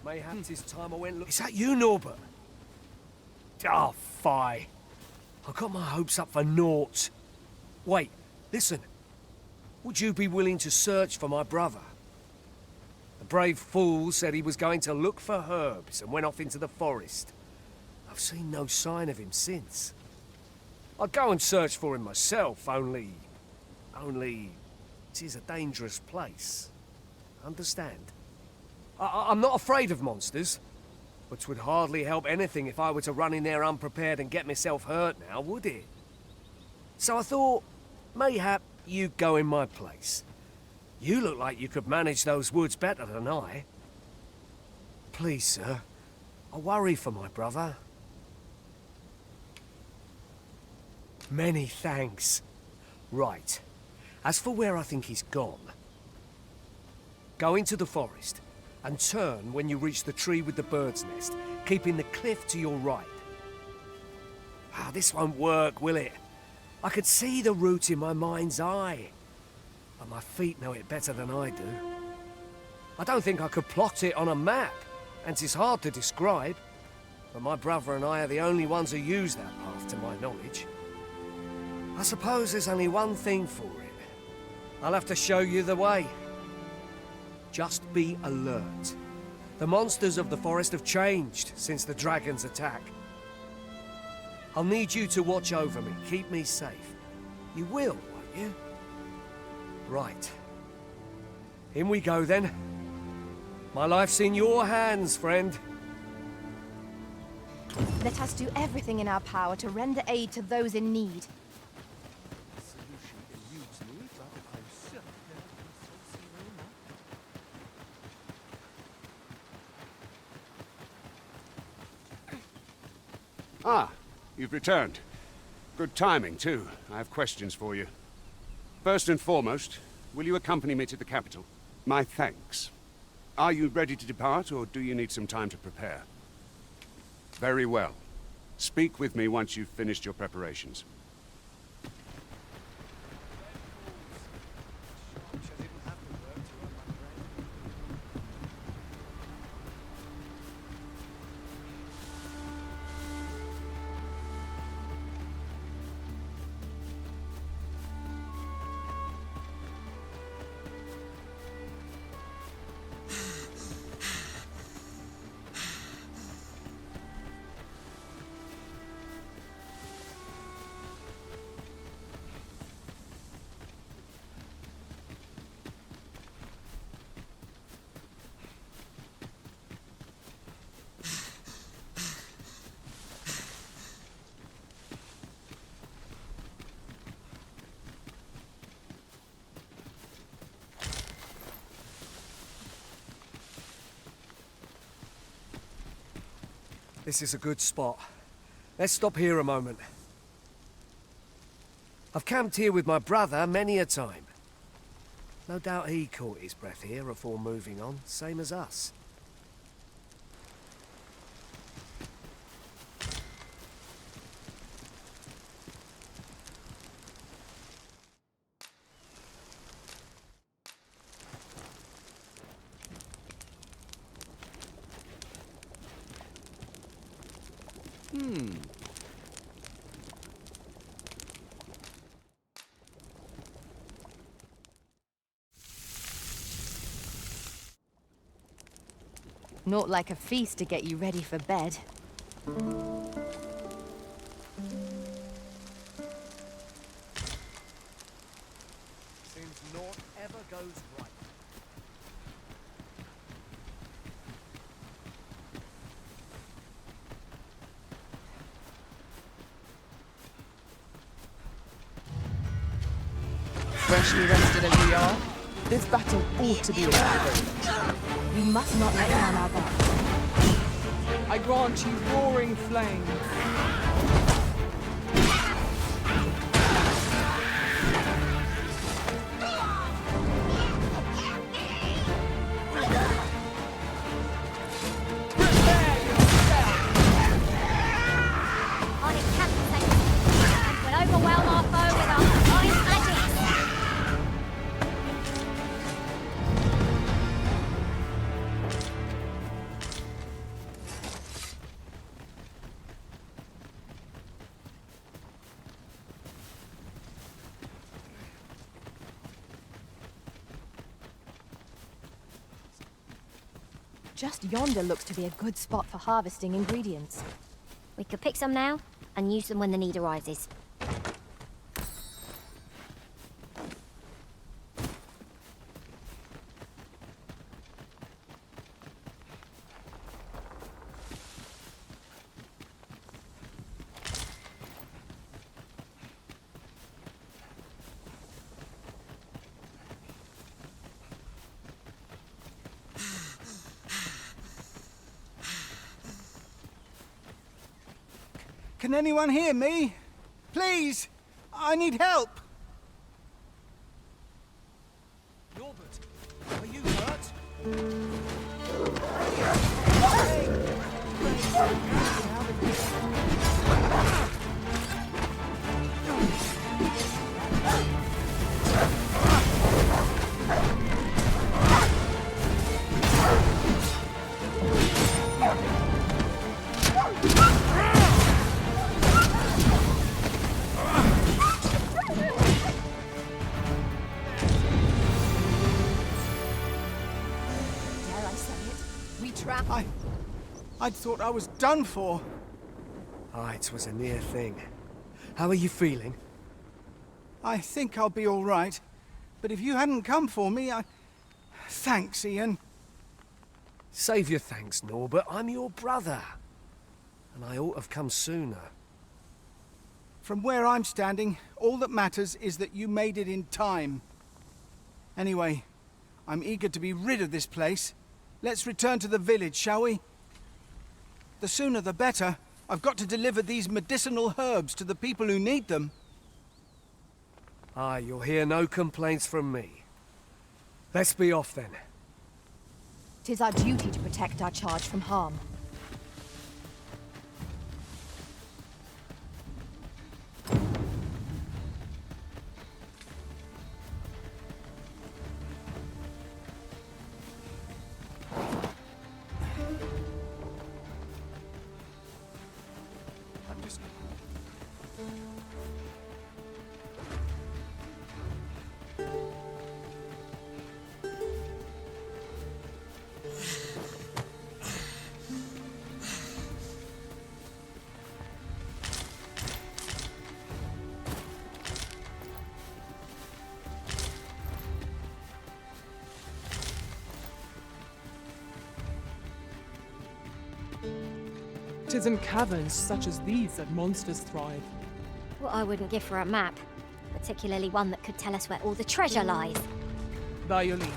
Mayhap it's time I went look. Is that you, Norbert? Ah, fie. I got my hopes up for naught. Wait, listen. Would you be willing to search for my brother? The brave fool said he was going to look for herbs and went off into the forest. I've seen no sign of him since. I'd go and search for him myself, only... it is a dangerous place. Understand? I'm not afraid of monsters, but 'twould hardly help anything if I were to run in there unprepared and get myself hurt now, would it? So I thought, mayhap you'd go in my place. You look like you could manage those woods better than I. Please, sir, I worry for my brother. Many thanks. Right. As for where I think he's gone, go into the forest and turn when you reach the tree with the bird's nest, keeping the cliff to your right. Ah, this won't work, will it? I could see the route in my mind's eye, but my feet know it better than I do. I don't think I could plot it on a map, and 'tis hard to describe, but my brother and I are the only ones who use that path to my knowledge. I suppose there's only one thing for it. I'll have to show you the way. Just be alert. The monsters of the forest have changed since the dragon's attack. I'll need you to watch over me, keep me safe. You will, won't you? Right. In we go then. My life's in your hands, friend. Let us do everything in our power to render aid to those in need. Ah, you've returned. Good timing, too. I have questions for you. First and foremost, will you accompany me to the capital? My thanks. Are you ready to depart, or do you need some time to prepare? Very well. Speak with me once you've finished your preparations. This is a good spot. Let's stop here a moment. I've camped here with my brother many a time. No doubt he caught his breath here before moving on, same as us. Not like a feast to get you ready for bed. Seems naught ever goes right. Freshly rested as we are, this battle ought to be over. We must not let down our guard. I I grant you roaring flame. On it, Captain Second. And we'll overwhelm our foe with our divine magic. Just yonder looks to be a good spot for harvesting ingredients. We could pick some now and use them when the need arises. Can anyone hear me? Please! I need help! Norbert, are you hurt? Dare I say it? We trap. I'd thought I was done for. Ah, it was a near thing. How are you feeling? I think I'll be all right. But if you hadn't come for me, Thanks, Ian. Save your thanks, Norbert. I'm your brother. And I ought to have come sooner. From where I'm standing, all that matters is that you made it in time. Anyway, I'm eager to be rid of this place. Let's return to the village, shall we? The sooner the better. I've got to deliver these medicinal herbs to the people who need them. Ah, you'll hear no complaints from me. Let's be off then. 'Tis our duty to protect our charge from harm. Tis in caverns such as these that monsters thrive. What I wouldn't give for a map, particularly one that could tell us where all the treasure lies. By your leave.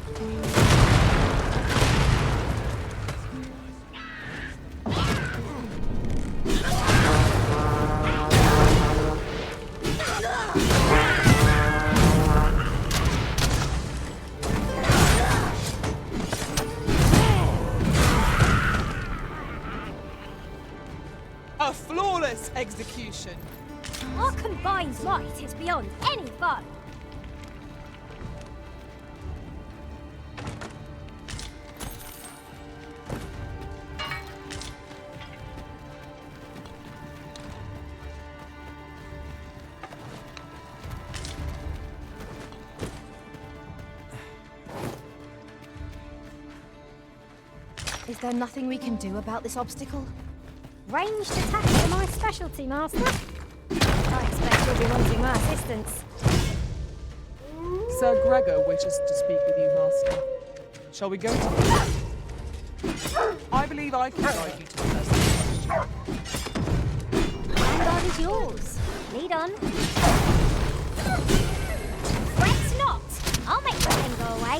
A flawless execution. Our combined might is beyond any foe. Is there nothing we can do about this obstacle? Ranged attacks are my specialty, Master. I expect you'll be wanting my assistance. Sir Gregor wishes to speak with you, Master. Shall we go to him? I believe I can guide you to the first question. Vanguard is yours. Lead on. Fret not. I'll make the thing go away.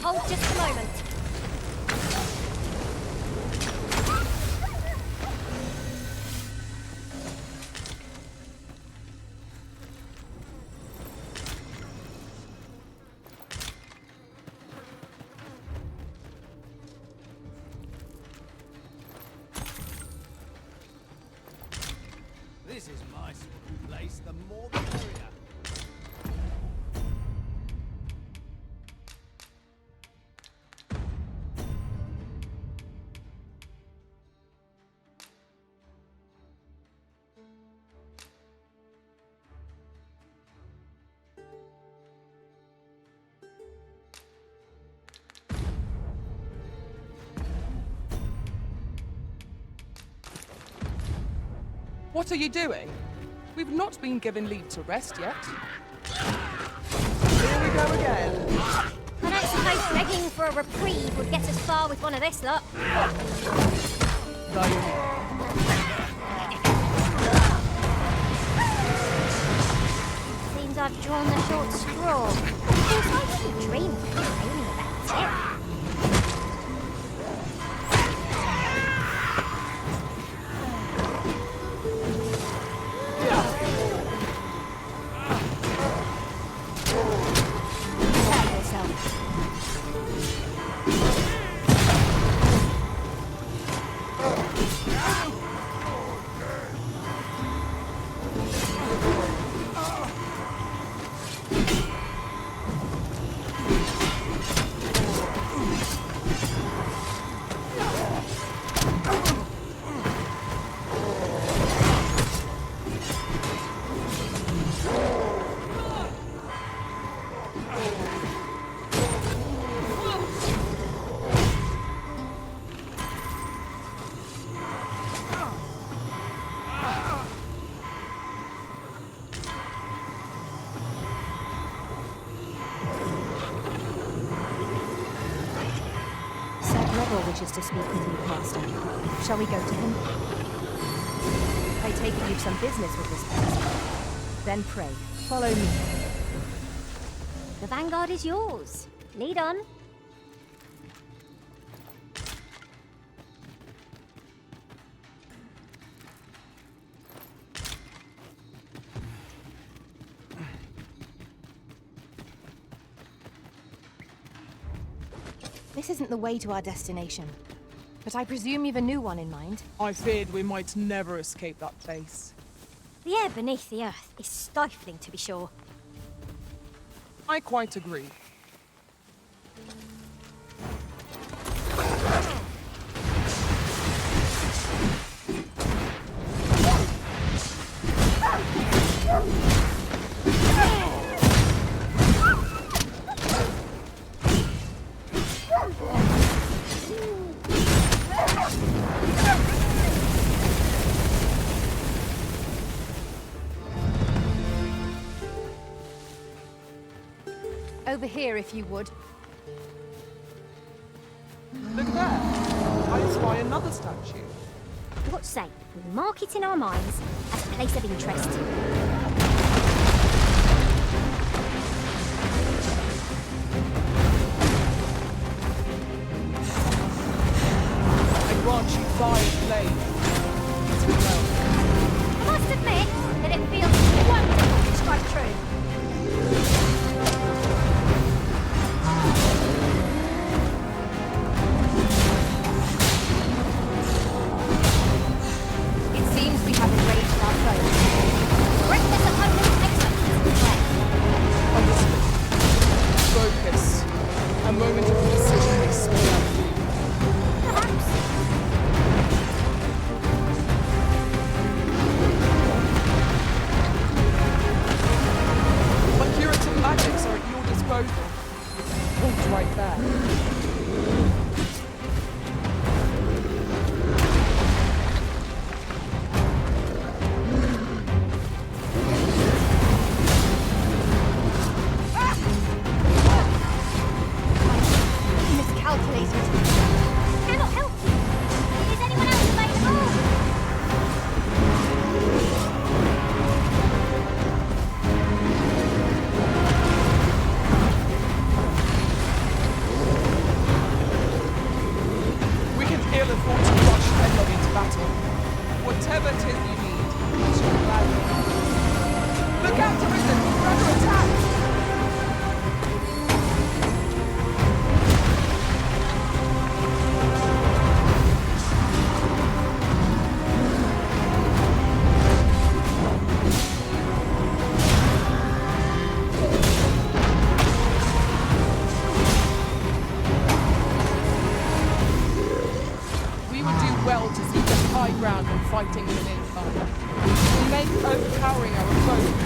Hold just a moment. This is my sort of place. The more the merrier. What are you doing? We've not been given leave to rest yet. Here we go again. I don't suppose begging for a reprieve would get us far with one of this lot. Seems I've drawn the short straw. Of course, I didn't dream of complaining about it. Wishes to speak with you, Master. Shall we go to him? I take it you've some business with this person. Then pray, follow me. The vanguard is yours. Lead on. This isn't the way to our destination. But I presume you've a new one in mind. I feared we might never escape that place. The air beneath the earth is stifling, to be sure. I quite agree. Over here, if you would. Look there. I spy another statue. What say we mark it in our minds as a place of interest? I grant you fire blade. I must admit that it feels wonderful to strike true. Focus. A moment of precision may spell out. Perhaps. overpowering our foe.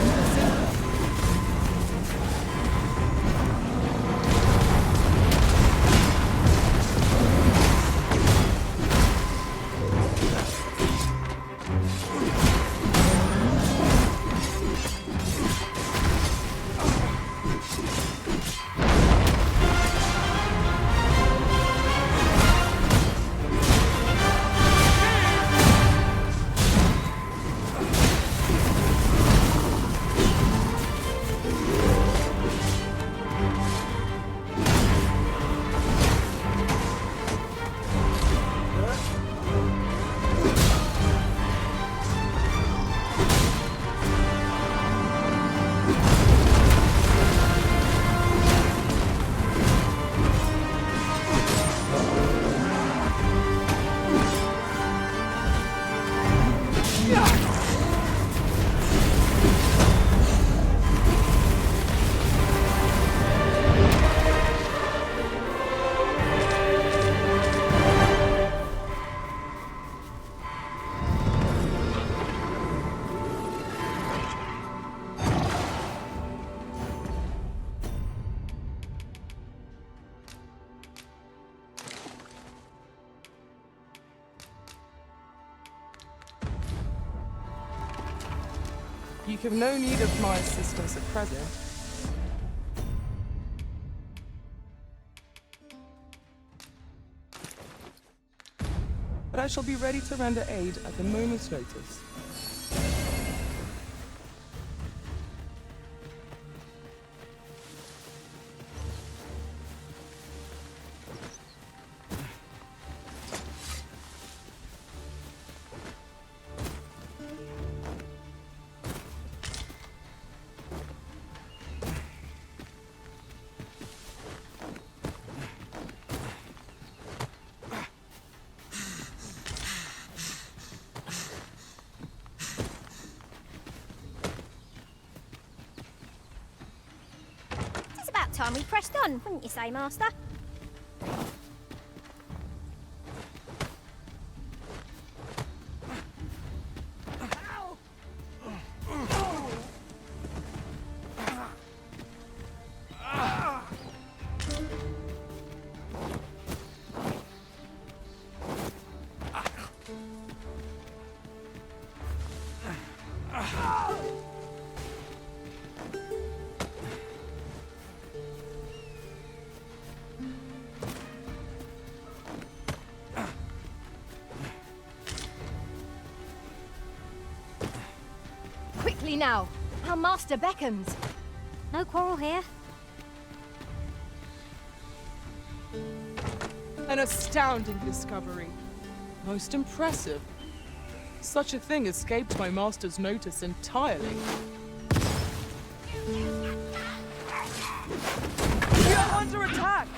You have no need of my assistance at present. But I shall be ready to render aid at a moment's notice. It's about time we pressed on, wouldn't you say, Master? Quickly now! Our master beckons! No quarrel here. An astounding discovery. Most impressive. Such a thing escaped my master's notice entirely. We are under attack!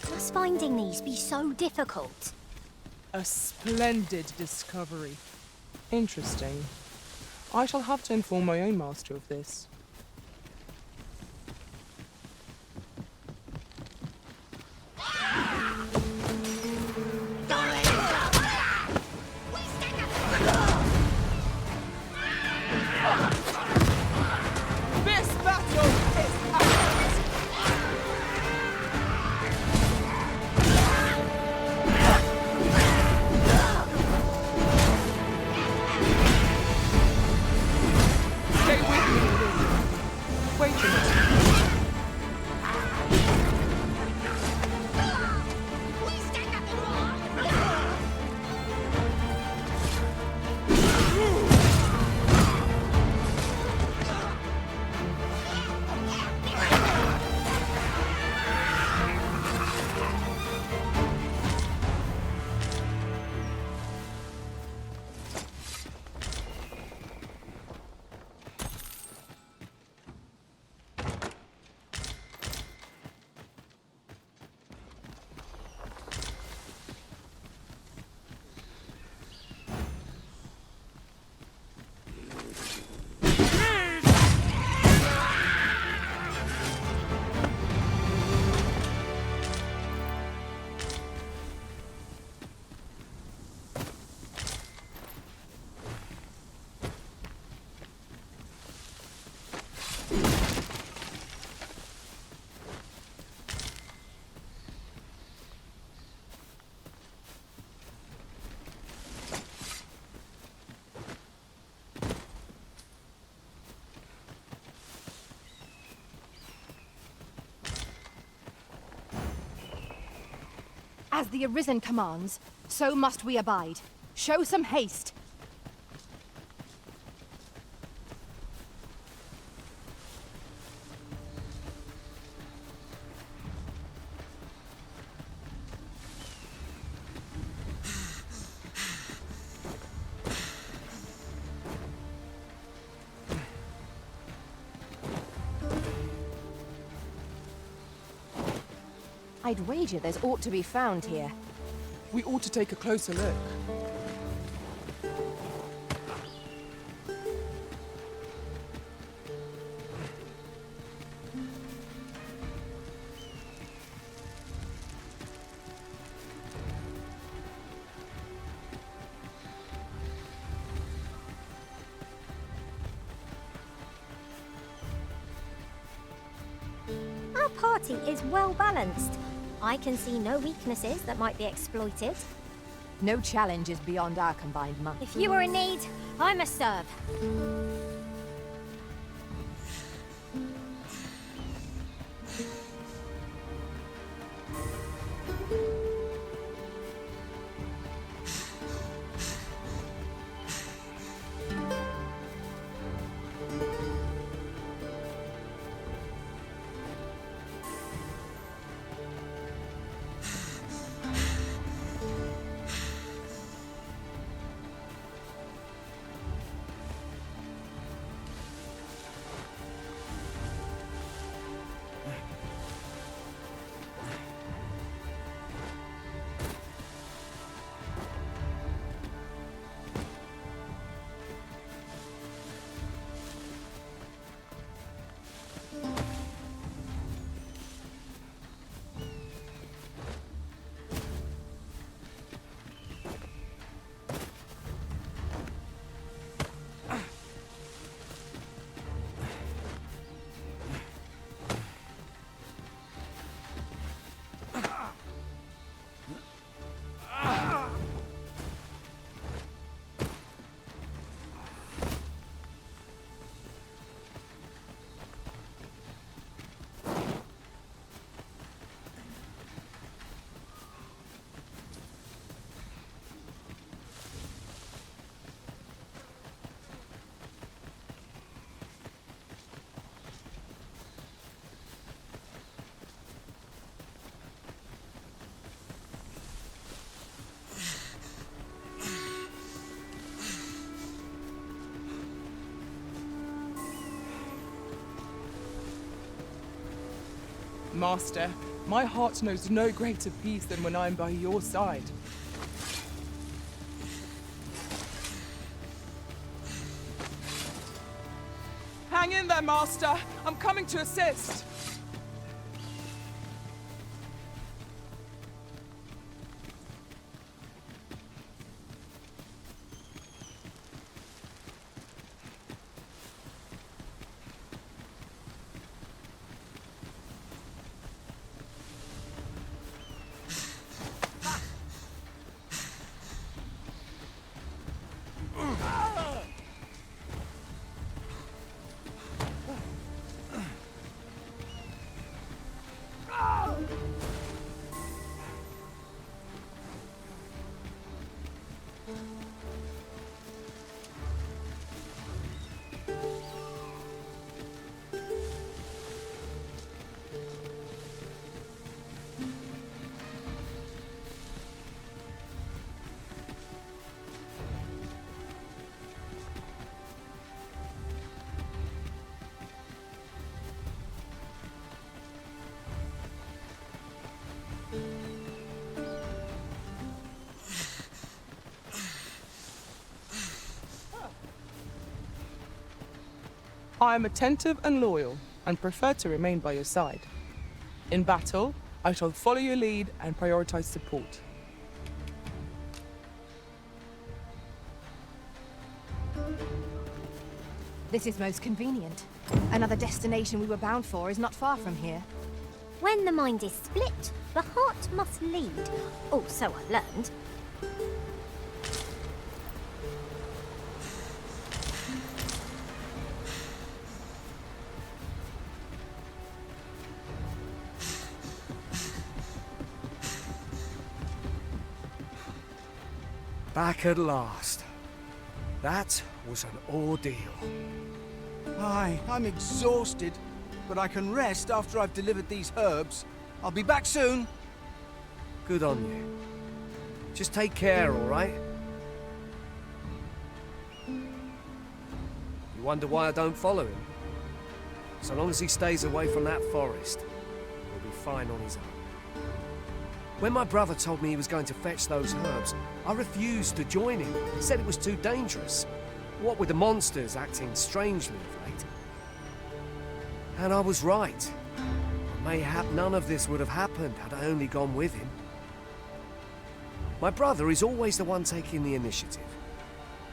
Must finding these be so difficult? A splendid discovery. Interesting. I shall have to inform my own master of this. This battle is ours! Stay with me, Arisen. Wait a minute. As the Arisen commands, so must we abide. Show some haste. I'd wager there's aught to be found here. We ought to take a closer look. Our party is well balanced. I can see no weaknesses that might be exploited. No challenge is beyond our combined might. If you are in need, I must serve. Master, my heart knows no greater peace than when I am by your side. Hang in there, Master! I'm coming to assist! I am attentive and loyal, and prefer to remain by your side. In battle, I shall follow your lead and prioritize support. This is most convenient. Another destination we were bound for is not far from here. When the mind is split, the heart must lead. Oh, so I learned. Back at last. That was an ordeal. Aye, I'm exhausted, but I can rest after I've delivered these herbs. I'll be back soon. Good on you. Just take care, all right? You wonder why I don't follow him? So long as he stays away from that forest, he'll be fine on his own. When my brother told me he was going to fetch those herbs, I refused to join him. Said it was too dangerous. What with the monsters acting strangely of late. And I was right. Mayhap none of this would have happened had I only gone with him. My brother is always the one taking the initiative,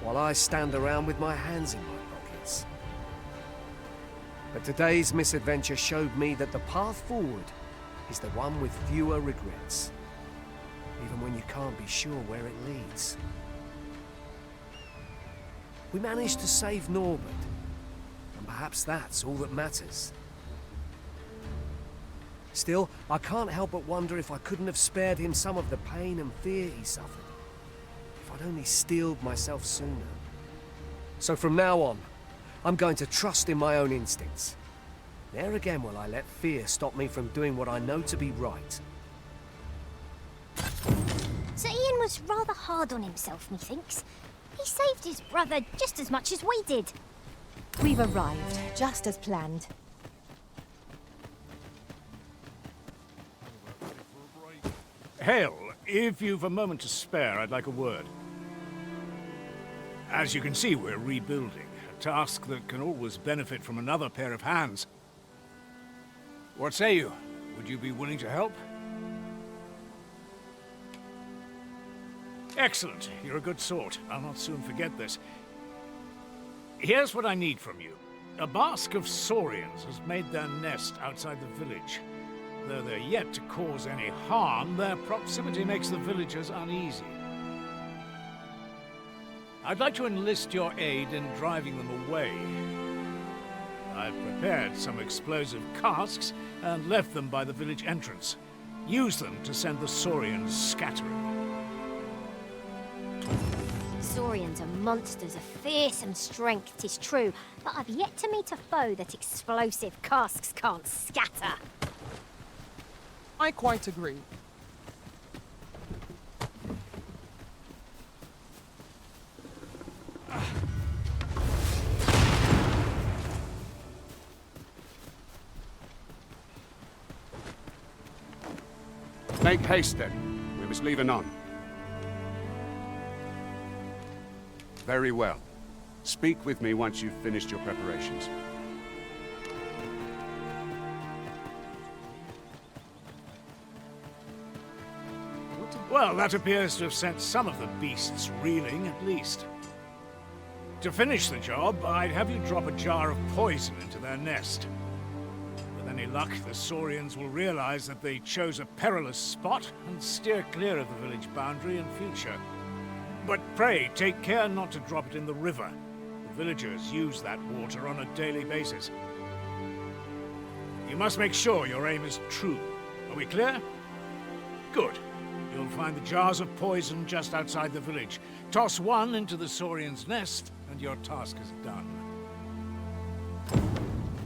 while I stand around with my hands in my pockets. But today's misadventure showed me that the path forward is the one with fewer regrets, even when you can't be sure where it leads. We managed to save Norbert, and perhaps that's all that matters. Still, I can't help but wonder if I couldn't have spared him some of the pain and fear he suffered. If I'd only steeled myself sooner. So from now on, I'm going to trust in my own instincts. There again will I let fear stop me from doing what I know to be right. Sir Ian was rather hard on himself, methinks. He saved his brother just as much as we did. We've arrived, just as planned. Hale, if you've a moment to spare, I'd like a word. As you can see, we're rebuilding, a task that can always benefit from another pair of hands. What say you? Would you be willing to help? Excellent. You're a good sort. I'll not soon forget this. Here's what I need from you. A bask of saurians has made their nest outside the village. Though they're yet to cause any harm, their proximity makes the villagers uneasy. I'd like to enlist your aid in driving them away. I've prepared some explosive casks and left them by the village entrance. Use them to send the saurians scattering. Saurians are monsters of fearsome strength, 'tis true, but I've yet to meet a foe that explosive casks can't scatter. I quite agree. Make haste then. We must leave anon. Very well. Speak with me once you've finished your preparations. Well, that appears to have sent some of the beasts reeling, at least. To finish the job, I'd have you drop a jar of poison into their nest. With any luck, the saurians will realize that they chose a perilous spot and steer clear of the village boundary in future. But pray, take care not to drop it in the river. The villagers use that water on a daily basis. You must make sure your aim is true. Are we clear? Good. You'll find the jars of poison just outside the village. Toss one into the saurian's nest, and your task is done.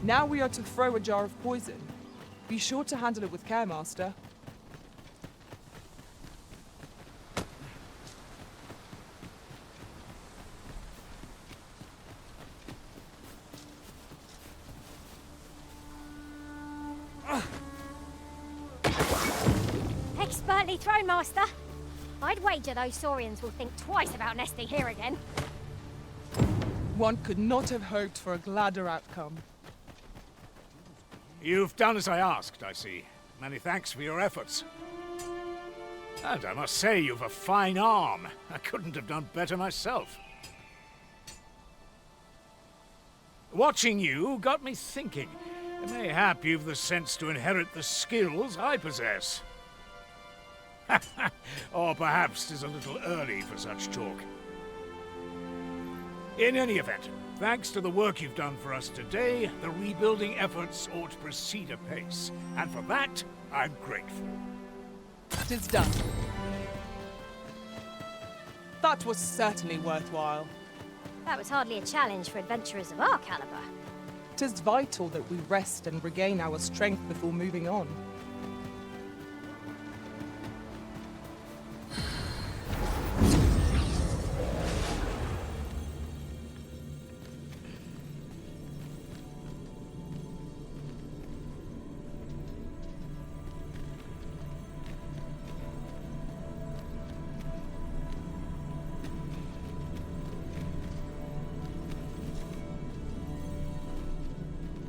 Now we are to throw a jar of poison. Be sure to handle it with care, Master. Expertly thrown, Master. I'd wager those saurians will think twice about nesting here again. One could not have hoped for a gladder outcome. You've done as I asked, I see. Many thanks for your efforts. And I must say, you've a fine arm. I couldn't have done better myself. Watching you got me thinking. Mayhap you've the sense to inherit the skills I possess. Or perhaps 'tis a little early for such talk. In any event, thanks to the work you've done for us today, the rebuilding efforts ought to proceed apace. And for that, I'm grateful. 'Tis done. That was certainly worthwhile. That was hardly a challenge for adventurers of our caliber. 'Tis vital that we rest and regain our strength before moving on.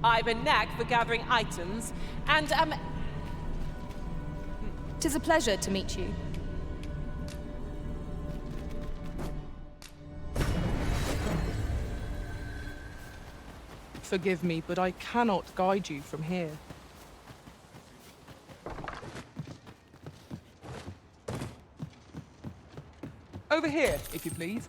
I've a knack for gathering items, and, 'tis a pleasure to meet you. Forgive me, but I cannot guide you from here. Over here, if you please.